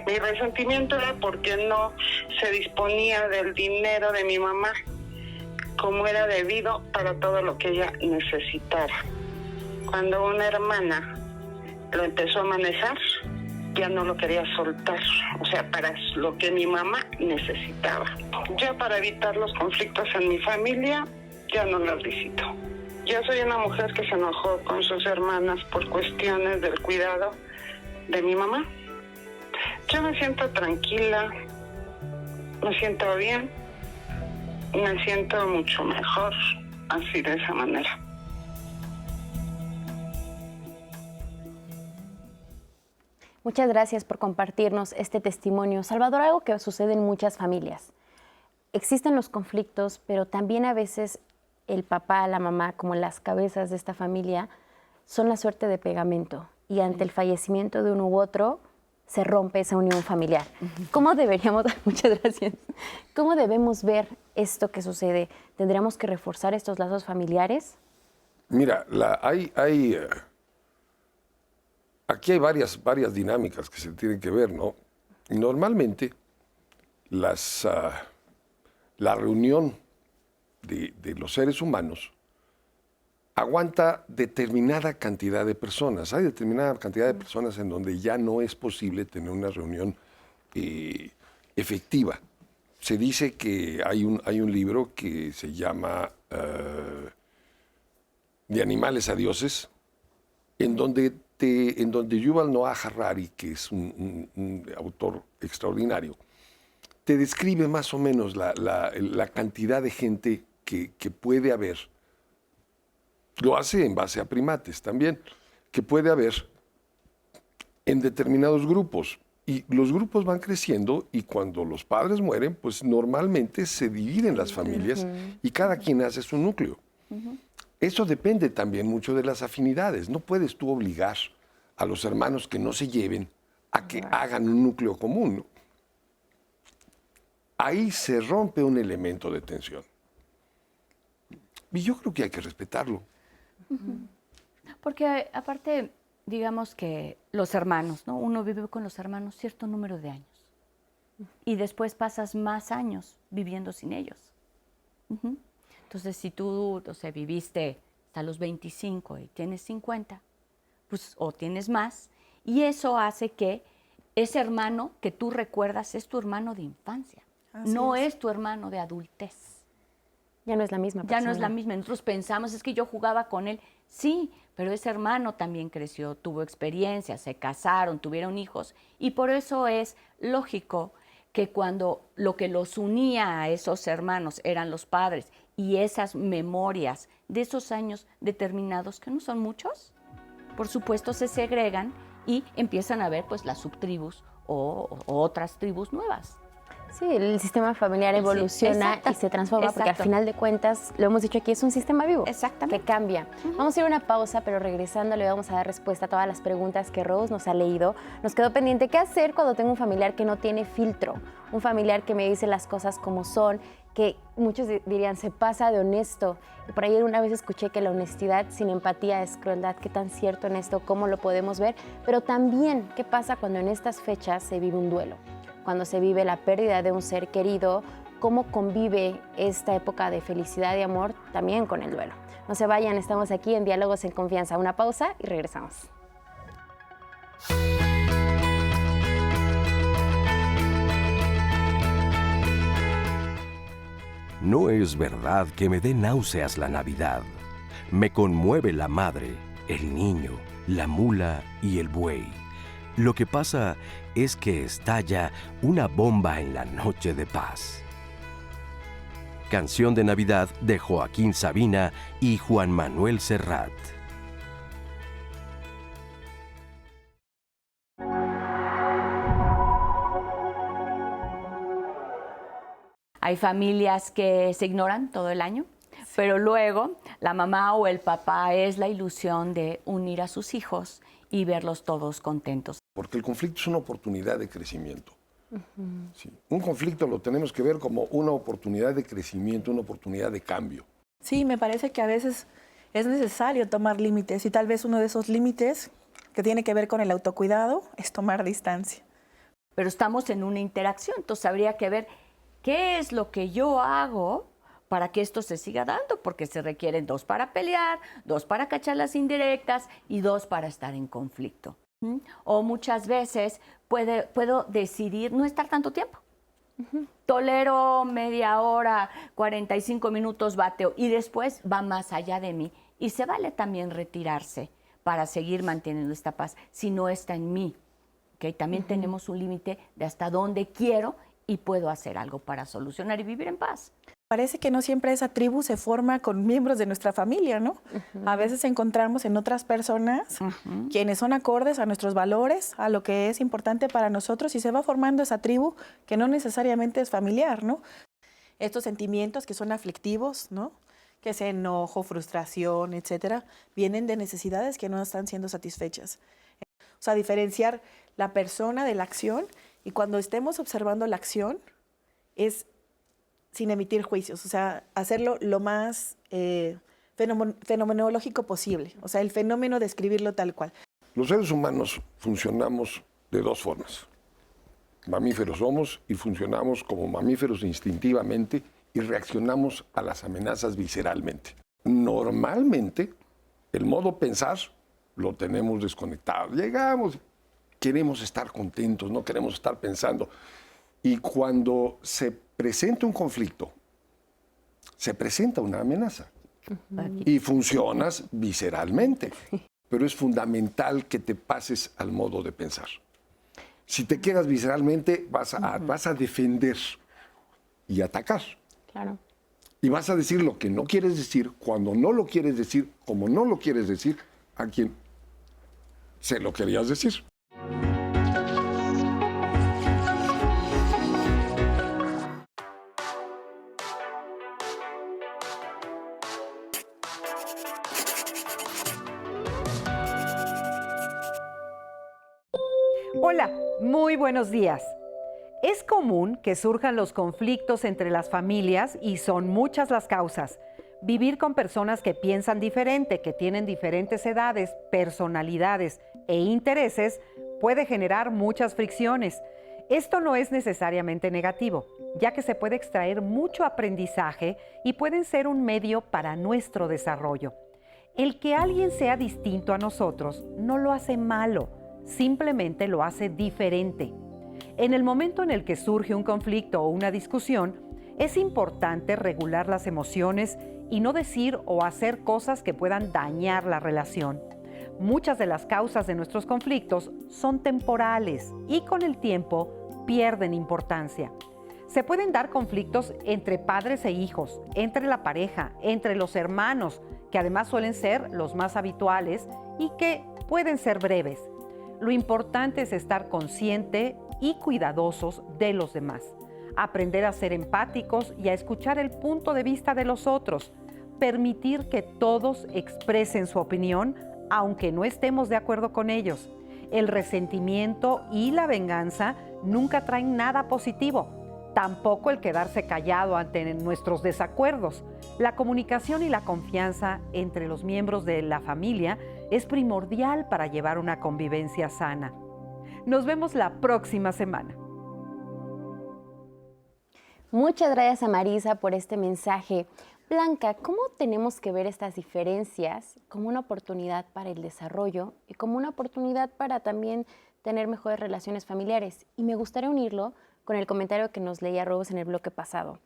Mi resentimiento era porque no se disponía del dinero de mi mamá como era debido para todo lo que ella necesitara. Cuando una hermana lo empezó a manejar, ya no lo quería soltar, o sea, para lo que mi mamá necesitaba. Ya para evitar los conflictos en mi familia, ya no las visito. Yo soy una mujer que se enojó con sus hermanas por cuestiones del cuidado de mi mamá. Yo me siento tranquila, me siento bien, me siento mucho mejor así de esa manera. Muchas gracias por compartirnos este testimonio. Salvador, algo que sucede en muchas familias. Existen los conflictos, pero también a veces el papá, la mamá, como las cabezas de esta familia, son la suerte de pegamento. Y ante el fallecimiento de uno u otro, se rompe esa unión familiar. ¿Cómo deberíamos, muchas gracias, cómo debemos ver esto que sucede? ¿Tendríamos que reforzar estos lazos familiares? Mira, aquí hay varias dinámicas que se tienen que ver, ¿no? Y normalmente la reunión de los seres humanos aguanta determinada cantidad de personas. Hay determinada cantidad de personas en donde ya no es posible tener una reunión efectiva. Se dice que hay un libro que se llama De animales a dioses, en donde Yuval Noah Harari, que es un autor extraordinario, te describe más o menos la cantidad de gente que puede haber. Lo hace en base a primates también, que puede haber en determinados grupos. Y los grupos van creciendo y cuando los padres mueren, pues normalmente se dividen las familias y cada quien hace su núcleo. Eso depende también mucho de las afinidades. No puedes tú obligar a los hermanos que no se lleven a que hagan un núcleo común, ¿no? Ahí se rompe un elemento de tensión. Y yo creo que hay que respetarlo. Porque aparte, digamos que los hermanos, ¿no? Uno vive con los hermanos cierto número de años. Y después pasas más años viviendo sin ellos. Entonces, si tú, o sea, viviste hasta los 25 y tienes 50, pues, o tienes más, y eso hace que ese hermano que tú recuerdas es tu hermano de infancia. No es tu hermano de adultez. Ya no es la misma persona. Ya no es la misma. Nosotros pensamos, es que yo jugaba con él. Sí, pero ese hermano también creció, tuvo experiencias, se casaron, tuvieron hijos. Y por eso es lógico que cuando lo que los unía a esos hermanos eran los padres y esas memorias de esos años determinados, que no son muchos, por supuesto se segregan y empiezan a ver pues las subtribus o otras tribus nuevas. Sí, el sistema familiar evoluciona y se transforma porque al final de cuentas, lo hemos dicho aquí, es un sistema vivo que cambia. Vamos a ir a una pausa, pero regresando le vamos a dar respuesta a todas las preguntas que Rose nos ha leído. Nos quedó pendiente, ¿qué hacer cuando tengo un familiar que no tiene filtro? Un familiar que me dice las cosas como son, que muchos dirían se pasa de honesto. Y por ahí una vez escuché que la honestidad sin empatía es crueldad. ¿Qué tan cierto en esto? ¿Cómo lo podemos ver? Pero también, ¿qué pasa cuando en estas fechas se vive un duelo? Cuando se vive la pérdida de un ser querido, cómo convive esta época de felicidad y amor también con el duelo. No se vayan, estamos aquí en Diálogos en Confianza. Una pausa y regresamos. No es verdad que me dé náuseas la Navidad. Me conmueve la madre, el niño, la mula y el buey. Lo que pasa es que estalla una bomba en la noche de paz. Canción de Navidad de Joaquín Sabina y Juan Manuel Serrat. Hay familias que se ignoran todo el año, pero luego la mamá o el papá es la ilusión de unir a sus hijos y verlos todos contentos. Porque el conflicto es una oportunidad de crecimiento. Sí. Un conflicto lo tenemos que ver como una oportunidad de crecimiento, una oportunidad de cambio. Sí, me parece que a veces es necesario tomar límites y tal vez uno de esos límites que tiene que ver con el autocuidado es tomar distancia. Pero estamos en una interacción, entonces habría que ver qué es lo que yo hago para que esto se siga dando, porque se requieren 2 para pelear, 2 para cachar las indirectas y 2 para estar en conflicto. O muchas veces puedo decidir no estar tanto tiempo. Tolero media hora, 45 minutos bateo y después va más allá de mí. Y se vale también retirarse para seguir manteniendo esta paz si no está en mí. ¿Okay? También tenemos un límite de hasta dónde quiero y puedo hacer algo para solucionar y vivir en paz. Parece que no siempre esa tribu se forma con miembros de nuestra familia, ¿no? A veces encontramos en otras personas quienes son acordes a nuestros valores, a lo que es importante para nosotros y se va formando esa tribu que no necesariamente es familiar, ¿no? Estos sentimientos que son aflictivos, ¿no? Que es enojo, frustración, etcétera, vienen de necesidades que no están siendo satisfechas. O sea, diferenciar la persona de la acción y cuando estemos observando la acción es sin emitir juicios, o sea, hacerlo lo más fenomenológico posible, o sea, el fenómeno describirlo tal cual. Los seres humanos funcionamos de 2 formas. Mamíferos somos y funcionamos como mamíferos instintivamente y reaccionamos a las amenazas visceralmente. Normalmente, el modo pensar lo tenemos desconectado. Llegamos, queremos estar contentos, no queremos estar pensando. Y cuando se presenta un conflicto, se presenta una amenaza y funcionas visceralmente. Pero es fundamental que te pases al modo de pensar. Si te quedas visceralmente, vas a defender y atacar. Claro. Y vas a decir lo que no quieres decir, cuando no lo quieres decir, como no lo quieres decir, a quien se lo querías decir. Hola, muy buenos días. Es común que surjan los conflictos entre las familias y son muchas las causas. Vivir con personas que piensan diferente, que tienen diferentes edades, personalidades e intereses puede generar muchas fricciones. Esto no es necesariamente negativo, ya que se puede extraer mucho aprendizaje y pueden ser un medio para nuestro desarrollo. El que alguien sea distinto a nosotros no lo hace malo, simplemente lo hace diferente. En el momento en el que surge un conflicto o una discusión, es importante regular las emociones y no decir o hacer cosas que puedan dañar la relación. Muchas de las causas de nuestros conflictos son temporales y con el tiempo pierden importancia. Se pueden dar conflictos entre padres e hijos, entre la pareja, entre los hermanos, que además suelen ser los más habituales y que pueden ser breves. Lo importante es estar consciente y cuidadosos de los demás. Aprender a ser empáticos y a escuchar el punto de vista de los otros. Permitir que todos expresen su opinión, aunque no estemos de acuerdo con ellos. El resentimiento y la venganza nunca traen nada positivo. Tampoco el quedarse callado ante nuestros desacuerdos. La comunicación y la confianza entre los miembros de la familia es primordial para llevar una convivencia sana. Nos vemos la próxima semana. Muchas gracias a Marisa por este mensaje. Blanca, ¿cómo tenemos que ver estas diferencias como una oportunidad para el desarrollo y como una oportunidad para también tener mejores relaciones familiares? Y me gustaría unirlo con el comentario que nos leía Rose en el bloque pasado.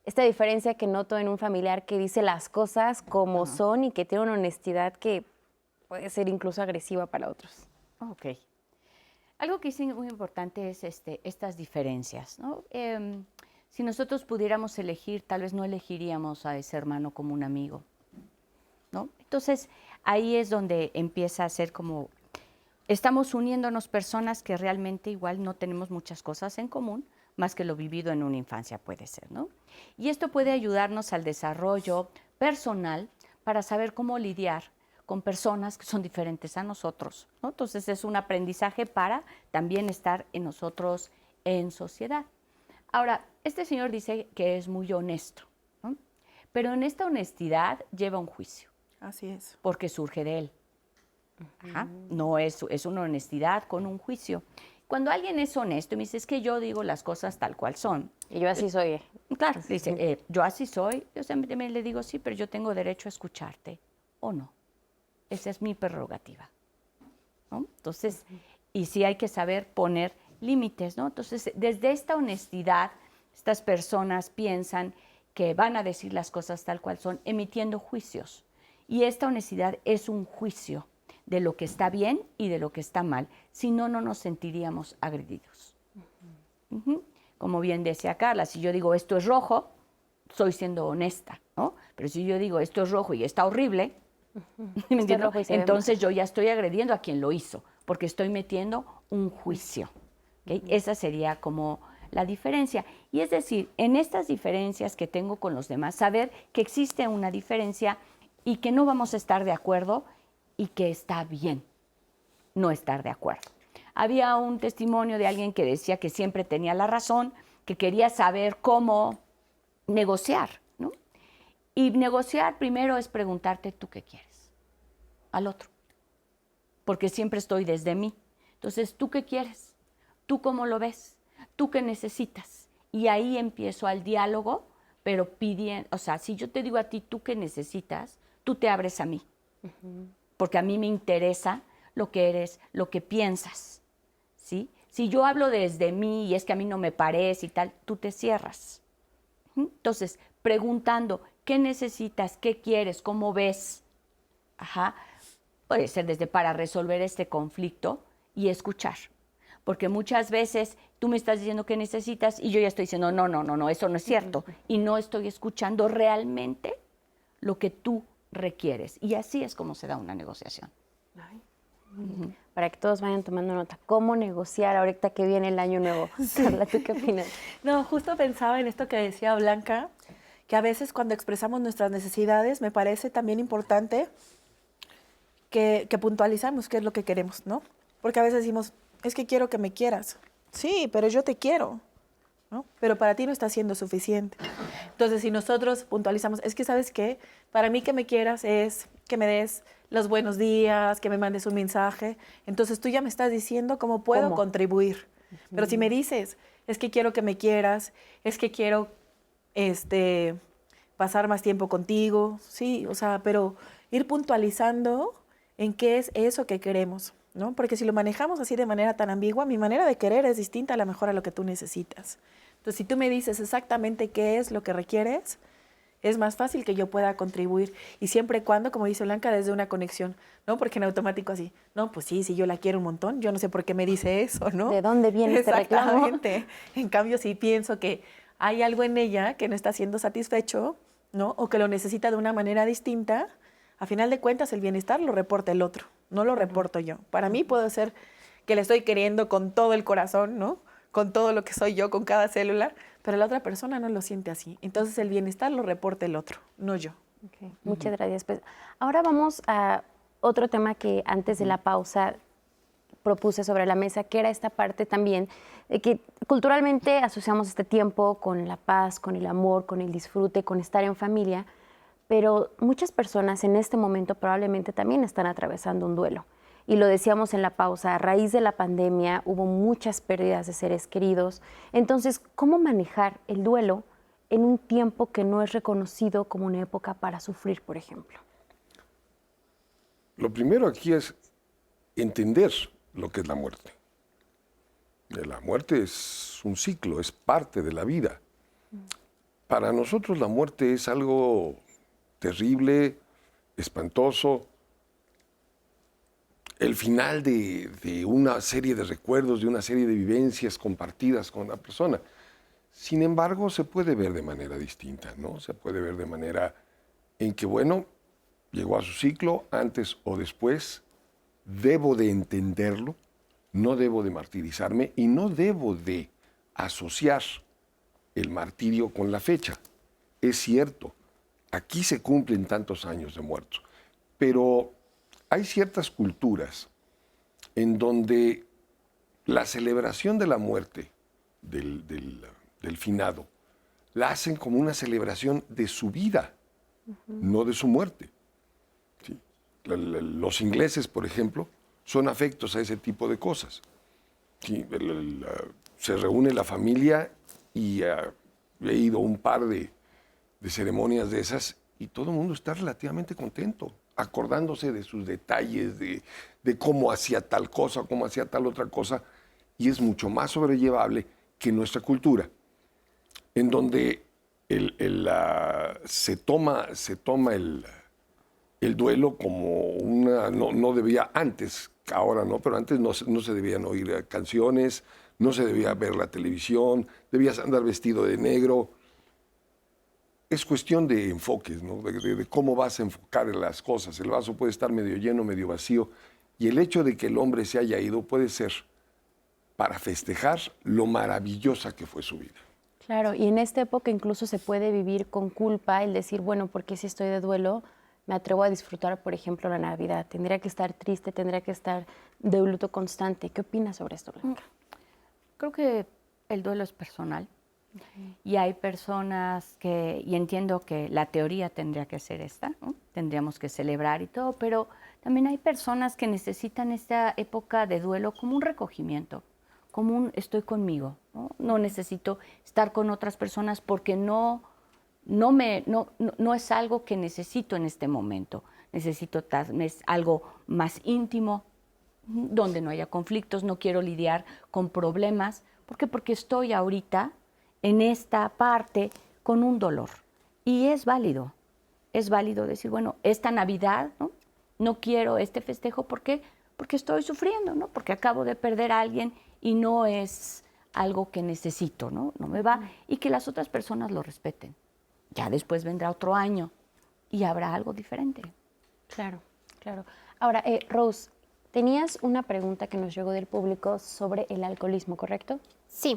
Esta diferencia que noto en un familiar que dice las cosas como son y que tiene una honestidad que puede ser incluso agresiva para otros. Ok. Algo que es muy importante es estas diferencias, ¿no? Si nosotros pudiéramos elegir, tal vez no elegiríamos a ese hermano como un amigo, ¿no? Entonces, ahí es donde empieza a ser como, estamos uniéndonos personas que realmente igual no tenemos muchas cosas en común, más que lo vivido en una infancia puede ser, ¿no? Y esto puede ayudarnos al desarrollo personal para saber cómo lidiar con personas que son diferentes a nosotros, ¿no? Entonces, es un aprendizaje para también estar en nosotros en sociedad. Ahora, este señor dice que es muy honesto, ¿no? Pero en esta honestidad lleva un juicio. Así es. Porque surge de él. Ajá. No es una honestidad con un juicio. Cuando alguien es honesto y me dice, es que yo digo las cosas tal cual son. Y yo así soy. Claro, dice, yo así soy. Yo siempre le digo, sí, pero yo tengo derecho a escucharte. ¿O no? Esa es mi prerrogativa, ¿no? Entonces, y sí hay que saber poner límites, ¿no? Entonces, desde esta honestidad, estas personas piensan que van a decir las cosas tal cual son, emitiendo juicios. Y esta honestidad es un juicio de lo que está bien y de lo que está mal. Si no, no nos sentiríamos agredidos. Como bien decía Carla, si yo digo esto es rojo, estoy siendo honesta, ¿no? Pero si yo digo esto es rojo y está horrible, entonces yo ya estoy agrediendo a quien lo hizo, porque estoy metiendo un juicio. ¿Okay? Esa sería como la diferencia. Y es decir, en estas diferencias que tengo con los demás, saber que existe una diferencia y que no vamos a estar de acuerdo y que está bien no estar de acuerdo. Había un testimonio de alguien que decía que siempre tenía la razón, que quería saber cómo negociar, ¿no? Y negociar primero es preguntarte tú qué quieres al otro, porque siempre estoy desde mí. Entonces, ¿tú qué quieres? ¿Tú cómo lo ves? ¿Tú qué necesitas? Y ahí empiezo al diálogo, pero pidiendo, o sea, si yo te digo a ti, ¿tú qué necesitas? Tú te abres a mí, porque a mí me interesa lo que eres, lo que piensas, ¿sí? Si yo hablo desde mí y es que a mí no me parece y tal, tú te cierras. Entonces, preguntando, ¿qué necesitas? ¿Qué quieres? ¿Cómo ves? Ajá. Puede ser desde para resolver este conflicto y escuchar. Porque muchas veces tú me estás diciendo qué necesitas y yo ya estoy diciendo, no, eso no es cierto. Y no estoy escuchando realmente lo que tú requieres. Y así es como se da una negociación. Para que todos vayan tomando nota. ¿Cómo negociar ahorita que viene el año nuevo? Sí. Carla, ¿tú qué opinas? No, justo pensaba en esto que decía Blanca, que a veces cuando expresamos nuestras necesidades me parece también importante que puntualizamos qué es lo que queremos, ¿no? Porque a veces decimos, es que quiero que me quieras. Sí, pero yo te quiero, ¿no? Pero para ti no está siendo suficiente. Entonces, si nosotros puntualizamos, es que, ¿sabes qué? Para mí que me quieras es que me des los buenos días, que me mandes un mensaje. Entonces, tú ya me estás diciendo cómo puedo contribuir. Pero si me dices, es que quiero que me quieras, es que quiero pasar más tiempo contigo, sí, o sea, pero ir puntualizando en qué es eso que queremos, ¿no? Porque si lo manejamos así de manera tan ambigua, mi manera de querer es distinta a la mejor a lo que tú necesitas. Entonces, si tú me dices exactamente qué es lo que requieres, es más fácil que yo pueda contribuir. Y siempre y cuando, como dice Blanca, desde una conexión, ¿no? Porque en automático así, no, pues sí, yo la quiero un montón, yo no sé por qué me dice eso, ¿no? ¿De dónde viene este reclamo? Exactamente. En cambio, si pienso que hay algo en ella que no está siendo satisfecho, ¿no? O que lo necesita de una manera distinta, a final de cuentas el bienestar lo reporta el otro, no lo reporto yo. Para mí puede ser que le estoy queriendo con todo el corazón, ¿no? Con todo lo que soy yo, con cada célula, pero la otra persona no lo siente así. Entonces el bienestar lo reporta el otro, no yo. Okay. Muchas gracias. Pues ahora vamos a otro tema que antes de la pausa propuse sobre la mesa, que era esta parte también de que culturalmente asociamos este tiempo con la paz, con el amor, con el disfrute, con estar en familia, pero muchas personas en este momento probablemente también están atravesando un duelo. Y lo decíamos en la pausa, a raíz de la pandemia hubo muchas pérdidas de seres queridos. Entonces, ¿cómo manejar el duelo en un tiempo que no es reconocido como una época para sufrir, por ejemplo? Lo primero aquí es entender lo que es la muerte. La muerte es un ciclo, es parte de la vida. Para nosotros la muerte es algo terrible, espantoso, el final de una serie de recuerdos, de una serie de vivencias compartidas con la persona. Sin embargo, se puede ver de manera distinta, ¿no? Se puede ver de manera en que, bueno, llegó a su ciclo, antes o después, debo de entenderlo, no debo de martirizarme y no debo de asociar el martirio con la fecha. Es cierto, aquí se cumplen tantos años de muertos, pero hay ciertas culturas en donde la celebración de la muerte del finado la hacen como una celebración de su vida, no de su muerte. ¿Sí? Los ingleses, por ejemplo, son afectos a ese tipo de cosas. ¿Sí? Se reúne la familia y he ido a un par de ceremonias de esas y todo el mundo está relativamente contento, acordándose de sus detalles, de cómo hacía tal cosa, cómo hacía tal otra cosa, y es mucho más sobrellevable que nuestra cultura, en donde se toma el duelo como una, no debía antes, ahora no, pero antes no se debían oír canciones, no se debía ver la televisión, debías andar vestido de negro. Es cuestión de enfoques, ¿no? De cómo vas a enfocar las cosas. El vaso puede estar medio lleno, medio vacío, y el hecho de que el hombre se haya ido puede ser para festejar lo maravillosa que fue su vida. Claro, y en esta época incluso se puede vivir con culpa, el decir, bueno, porque si estoy de duelo, me atrevo a disfrutar, por ejemplo, la Navidad. Tendría que estar triste, tendría que estar de luto constante. ¿Qué opinas sobre esto, Blanca? Creo que el duelo es personal. Y hay personas que, y entiendo que la teoría tendría que ser esta, ¿no? Tendríamos que celebrar y todo, pero también hay personas que necesitan esta época de duelo como un recogimiento, como un estoy conmigo, ¿no? No necesito estar con otras personas porque no es algo que necesito en este momento. Necesito algo más íntimo, donde no haya conflictos, no quiero lidiar con problemas. ¿Por qué? Porque estoy ahorita en esta parte con un dolor. Y es válido decir, bueno, esta Navidad, no quiero este festejo, ¿por qué? Porque estoy sufriendo, ¿no? Porque acabo de perder a alguien y no es algo que necesito, ¿no? No me va. Y que las otras personas lo respeten. Ya después vendrá otro año y habrá algo diferente. Claro, claro. Ahora, Rose, tenías una pregunta que nos llegó del público sobre el alcoholismo, ¿correcto? Sí.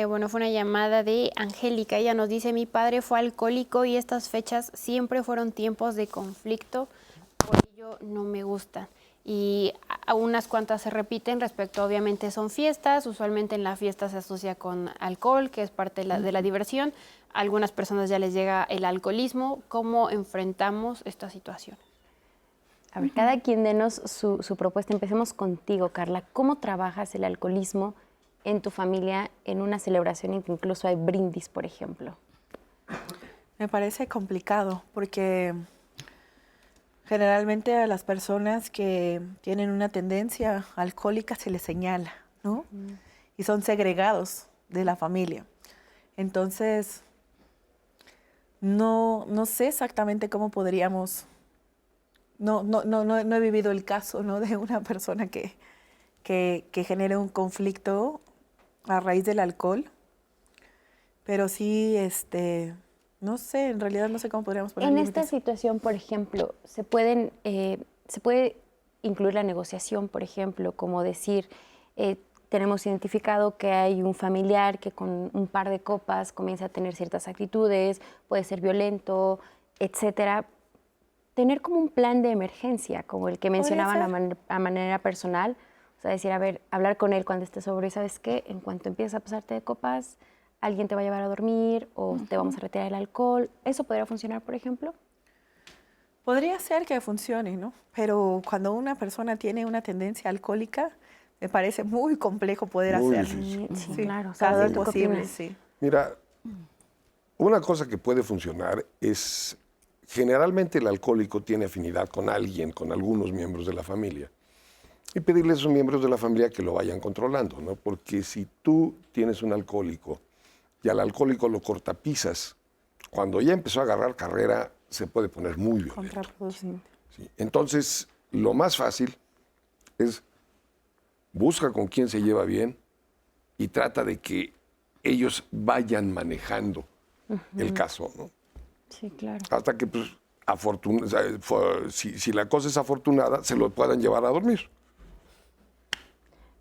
Bueno, fue una llamada de Angélica. Ella nos dice, mi padre fue alcohólico y estas fechas siempre fueron tiempos de conflicto, por ello no me gusta. y a unas cuantas se repiten respecto, obviamente son fiestas, usualmente en la fiesta se asocia con alcohol, que es parte de la diversión. A algunas personas ya les llega el alcoholismo. ¿Cómo enfrentamos esta situación? A ver, cada quien denos su propuesta. Empecemos contigo, Carla. ¿Cómo trabajas el alcoholismo en tu familia en una celebración en que incluso hay brindis, por ejemplo? Me parece complicado porque generalmente a las personas que tienen una tendencia alcohólica se les señala, ¿no? Y son segregados de la familia. Entonces, no sé exactamente cómo podríamos... No he vivido el caso, ¿no?, de una persona que genere un conflicto a raíz del alcohol, pero sí, no sé, en realidad no sé cómo podríamos poner En límites. esta situación, por ejemplo, se puede incluir la negociación, por ejemplo, como decir, tenemos identificado que hay un familiar que con un par de copas comienza a tener ciertas actitudes, puede ser violento, etcétera. Tener como un plan de emergencia, como el que mencionaban a manera personal, o sea, decir, a ver, hablar con él cuando esté sobrio, ¿sabes qué? En cuanto empieces a pasarte de copas, alguien te va a llevar a dormir o te vamos a retirar el alcohol. ¿Eso podría funcionar, por ejemplo? Podría ser que funcione, ¿no? Pero cuando una persona tiene una tendencia alcohólica, me parece muy complejo poder Muy hacerlo. difícil. Sí, Sí, claro. casi Salvador, ¿tú qué imposible, opinas? sí. Mira, una cosa que puede funcionar es, generalmente el alcohólico tiene afinidad con alguien, con algunos miembros de la familia. Y pedirle a esos miembros de la familia que lo vayan controlando, ¿no? Porque si tú tienes un alcohólico y al alcohólico lo cortapisas, cuando ya empezó a agarrar carrera, se puede poner muy violento. Contraproducente. ¿Sí? Entonces, lo más fácil es busca con quién se lleva bien y trata de que ellos vayan manejando el caso, ¿no? Sí, claro. Hasta que, pues, si la cosa es afortunada, se lo puedan llevar a dormir.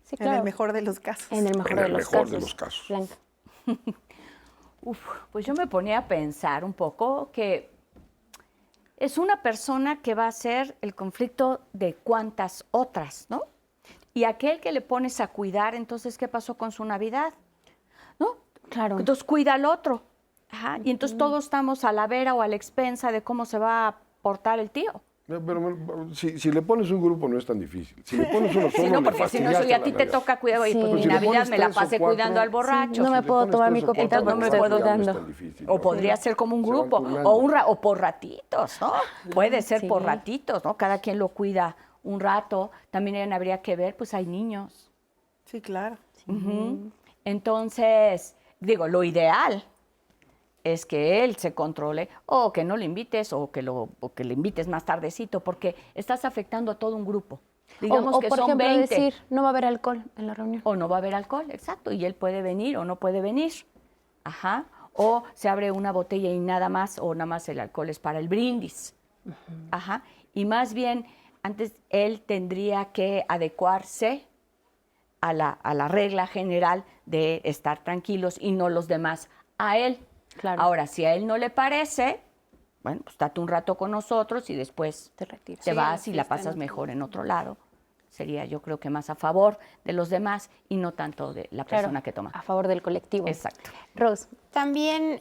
Sí, En el mejor de los casos. En el mejor, En de, el los mejor casos. de los casos. Blanca. Pues yo me ponía a pensar un poco que es una persona que va a ser el conflicto de cuantas otras, ¿no? Y aquel que le pones a cuidar, entonces, ¿qué pasó con su Navidad? ¿No? Claro. Entonces cuida al otro. Ajá. Y entonces todos estamos a la vera o a la expensa de cómo se va a portar el tío. Pero si le pones un grupo no es tan difícil. Si le pones uno solo, Sí, no, le porque si no, fastidiaste si a la ti te Navidad. toca cuidar, oye, Sí. pues Pero mi si le Navidad pones me la 3 o pasé 4, cuidando al borracho. no me le puedo pones tomar 3 mi o copita 4 porque al estoy borracho, ya no es cuidando. tan difícil, O ¿no? podría ser como un Se van grupo, turnando. o por ratitos, ¿no? Puede ser Sí. por ratitos, ¿no? Cada quien lo cuida un rato. También habría que ver, pues hay niños. Sí, claro. Ujú. Entonces, digo, lo ideal es que él se controle o que no le invites o que le invites más tardecito porque estás afectando a todo un grupo. Digamos o que por son ejemplo, 20. decir, no va a haber alcohol en la reunión. O no va a haber alcohol, exacto, y él puede venir o no puede venir. Ajá. O se abre una botella y nada más, o nada más el alcohol es para el brindis. Ajá. Y más bien, antes él tendría que adecuarse a la regla general de estar tranquilos y no los demás a él. Claro. Ahora, si a él no le parece, bueno, pues estate un rato con nosotros y después Te retiras. te Sí, vas y la fiesta en pasas otro mejor en otro lado. Sería, yo creo que más a favor de los demás y no tanto de la Claro, persona que toma. a favor del colectivo. Exacto. Rose, También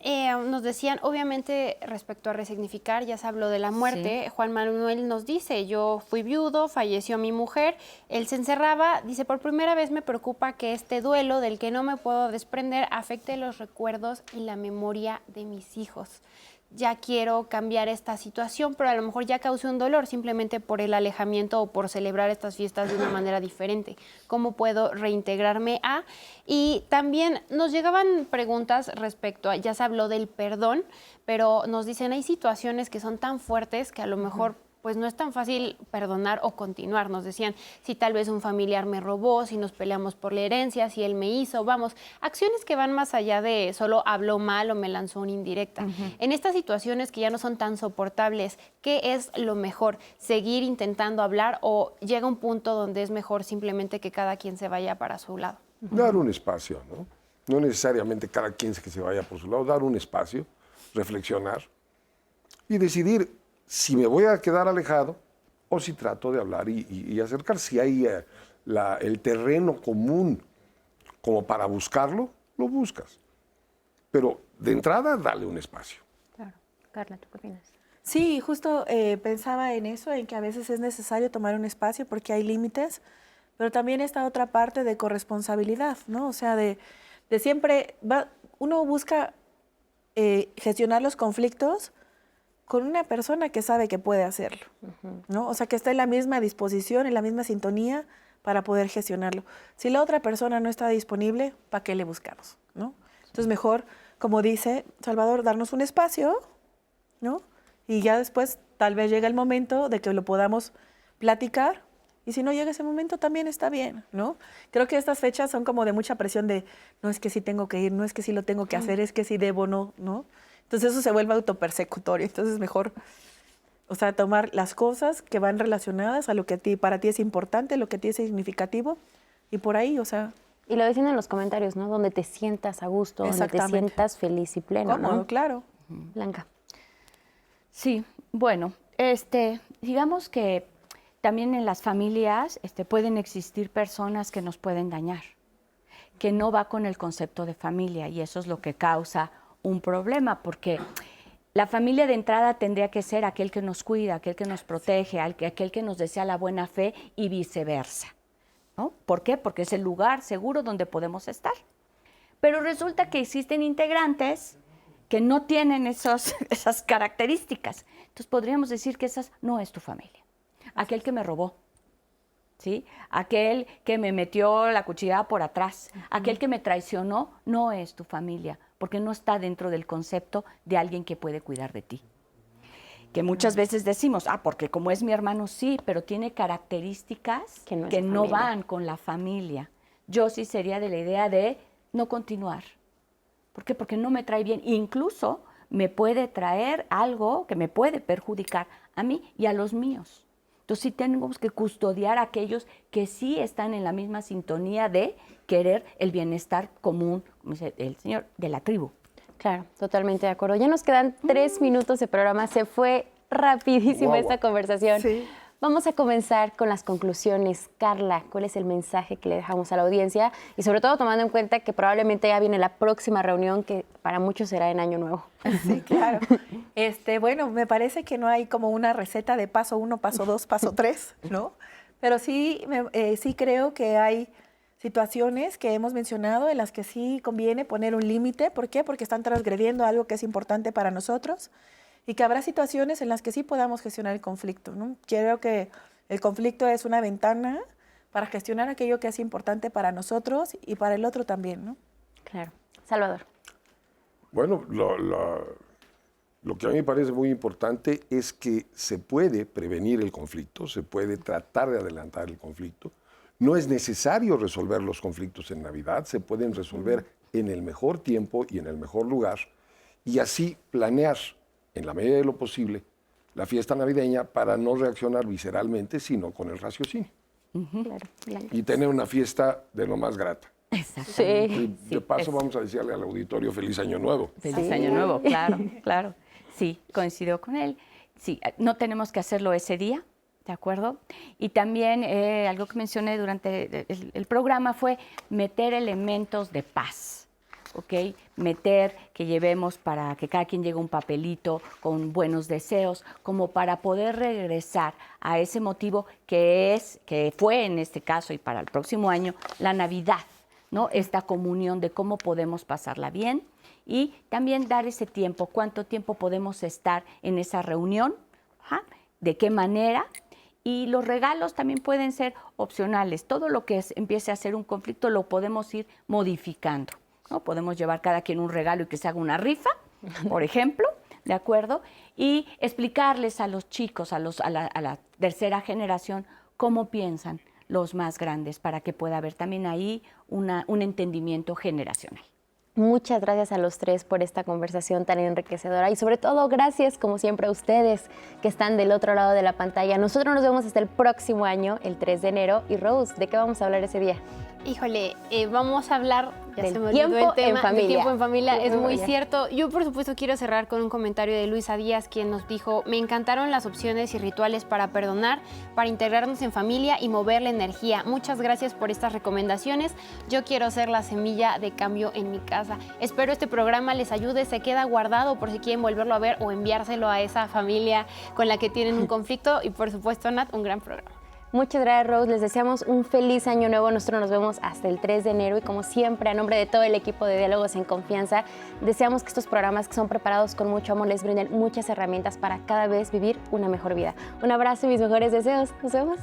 nos decían, obviamente, respecto a resignificar, ya se habló de la muerte. Juan Manuel nos dice, yo fui viudo, falleció mi mujer, él se encerraba, dice, por primera vez me preocupa que este duelo del que no me puedo desprender afecte los recuerdos y la memoria de mis hijos. Ya quiero cambiar esta situación, pero a lo mejor ya causé un dolor simplemente por el alejamiento o por celebrar estas fiestas de una manera diferente. ¿Cómo puedo reintegrarme a? Y también nos llegaban preguntas respecto a, ya se habló del perdón, pero nos dicen, hay situaciones que son tan fuertes que a lo mejor pues no es tan fácil perdonar o continuar. Nos decían, si tal vez un familiar me robó, si nos peleamos por la herencia, si él me hizo, vamos, acciones que van más allá de solo habló mal o me lanzó una indirecta. En estas situaciones que ya no son tan soportables, ¿qué es lo mejor? ¿Seguir intentando hablar o llega un punto donde es mejor simplemente que cada quien se vaya para su lado? Dar un espacio, ¿no? No necesariamente cada quien que se vaya por su lado, dar un espacio, reflexionar y decidir si me voy a quedar alejado o si trato de hablar y acercar. Si hay el terreno común como para buscarlo, lo buscas. Pero de entrada, dale un espacio. Claro. Carla, ¿tú qué opinas? Sí, justo pensaba en eso, en que a veces es necesario tomar un espacio porque hay límites, pero también esta otra parte de corresponsabilidad, ¿no? O sea, de siempre, uno busca gestionar los conflictos con una persona que sabe que puede hacerlo, ¿no? O sea, que está en la misma disposición, en la misma sintonía para poder gestionarlo. Si la otra persona no está disponible, ¿para qué le buscamos, no? Entonces, mejor, como dice Salvador, darnos un espacio, ¿no? Y ya después tal vez llega el momento de que lo podamos platicar, y si no llega ese momento también está bien, ¿no? Creo que estas fechas son como de mucha presión de, no es que sí tengo que ir, no es que sí lo tengo que hacer, es que sí debo, no, ¿no? Entonces eso se vuelve autopersecutorio, entonces mejor, o sea, tomar las cosas que van relacionadas a lo que para ti es importante, lo que a ti es significativo, y por ahí, o sea... Y lo dicen en los comentarios, ¿no? Donde te sientas a gusto, donde te sientas feliz y pleno, cómodo, ¿no? claro. Blanca. Sí, bueno, digamos que también en las familias pueden existir personas que nos pueden dañar, que no va con el concepto de familia, y eso es lo que causa un problema, porque la familia de entrada tendría que ser aquel que nos cuida, aquel que nos protege, aquel que nos desea la buena fe y viceversa, ¿no? ¿Por qué? Porque es el lugar seguro donde podemos estar. Pero resulta que existen integrantes que no tienen esas características. Entonces podríamos decir que esa no es tu familia. Aquel que me robó, ¿sí? Aquel que me metió la cuchillada por atrás, aquel que me traicionó, no es tu familia, porque no está dentro del concepto de alguien que puede cuidar de ti. Que muchas veces decimos, porque como es mi hermano, sí, pero tiene características que no van con la familia. Yo sí sería de la idea de no continuar. ¿Por qué? Porque no me trae bien. Incluso me puede traer algo que me puede perjudicar a mí y a los míos. Entonces sí tenemos que custodiar a aquellos que sí están en la misma sintonía de querer el bienestar común, como dice el señor, de la tribu. Claro, totalmente de acuerdo. Ya nos quedan 3 minutos de programa. Se fue rapidísima esta conversación. Sí. Vamos a comenzar con las conclusiones. Carla, ¿cuál es el mensaje que le dejamos a la audiencia? Y sobre todo tomando en cuenta que probablemente ya viene la próxima reunión, que para muchos será en Año Nuevo. Sí, claro. Bueno, me parece que no hay como una receta de paso 1, paso 2, paso 3, ¿no? Pero sí, sí creo que hay situaciones que hemos mencionado en las que sí conviene poner un límite. ¿Por qué? Porque están transgrediendo algo que es importante para nosotros. Y que habrá situaciones en las que sí podamos gestionar el conflicto, ¿no? Creo que el conflicto es una ventana para gestionar aquello que es importante para nosotros y para el otro también, ¿no? Claro. Salvador. Bueno, lo que a mí me parece muy importante es que se puede prevenir el conflicto, se puede tratar de adelantar el conflicto. No es necesario resolver los conflictos en Navidad, se pueden resolver en el mejor tiempo y en el mejor lugar, y así planear en la medida de lo posible, la fiesta navideña para no reaccionar visceralmente, sino con el raciocinio. Claro, y tener una fiesta de lo más grata. Exactamente. Y de paso vamos a decirle al auditorio Feliz Año Nuevo. Feliz Año Nuevo, claro, claro. Sí, coincido con él. Sí, no tenemos que hacerlo ese día, ¿de acuerdo? Y también algo que mencioné durante el programa fue meter elementos de paz. ¿Ok? Meter que llevemos para que cada quien llegue un papelito con buenos deseos, como para poder regresar a ese motivo que fue en este caso y para el próximo año, la Navidad, ¿no? Esta comunión de cómo podemos pasarla bien y también dar ese tiempo, cuánto tiempo podemos estar en esa reunión, de qué manera. Y los regalos también pueden ser opcionales. Todo lo que empiece a ser un conflicto lo podemos ir modificando, ¿no? Podemos llevar cada quien un regalo y que se haga una rifa, por ejemplo, ¿de acuerdo? Y explicarles a los chicos, a la tercera generación, cómo piensan los más grandes, para que pueda haber también ahí un entendimiento generacional. Muchas gracias a los tres por esta conversación tan enriquecedora y sobre todo gracias, como siempre, a ustedes que están del otro lado de la pantalla. Nosotros nos vemos hasta el próximo año, el 3 de enero. Y Rose, ¿de qué vamos a hablar ese día? Híjole, vamos a hablar Del se me olvidó tiempo el tema, en familia. del tiempo en familia, es muy Ya. cierto. Yo, por supuesto, quiero cerrar con un comentario de Luisa Díaz, quien nos dijo: me encantaron las opciones y rituales para perdonar, para integrarnos en familia y mover la energía. Muchas gracias por estas recomendaciones. Yo quiero ser la semilla de cambio en mi casa. Espero este programa les ayude, se queda guardado por si quieren volverlo a ver o enviárselo a esa familia con la que tienen un conflicto. Y, por supuesto, Nat, un gran programa. Muchas gracias, Rose. Les deseamos un feliz año nuevo. Nosotros nos vemos hasta el 3 de enero y como siempre, a nombre de todo el equipo de Diálogos en Confianza, deseamos que estos programas que son preparados con mucho amor les brinden muchas herramientas para cada vez vivir una mejor vida. Un abrazo y mis mejores deseos. Nos vemos.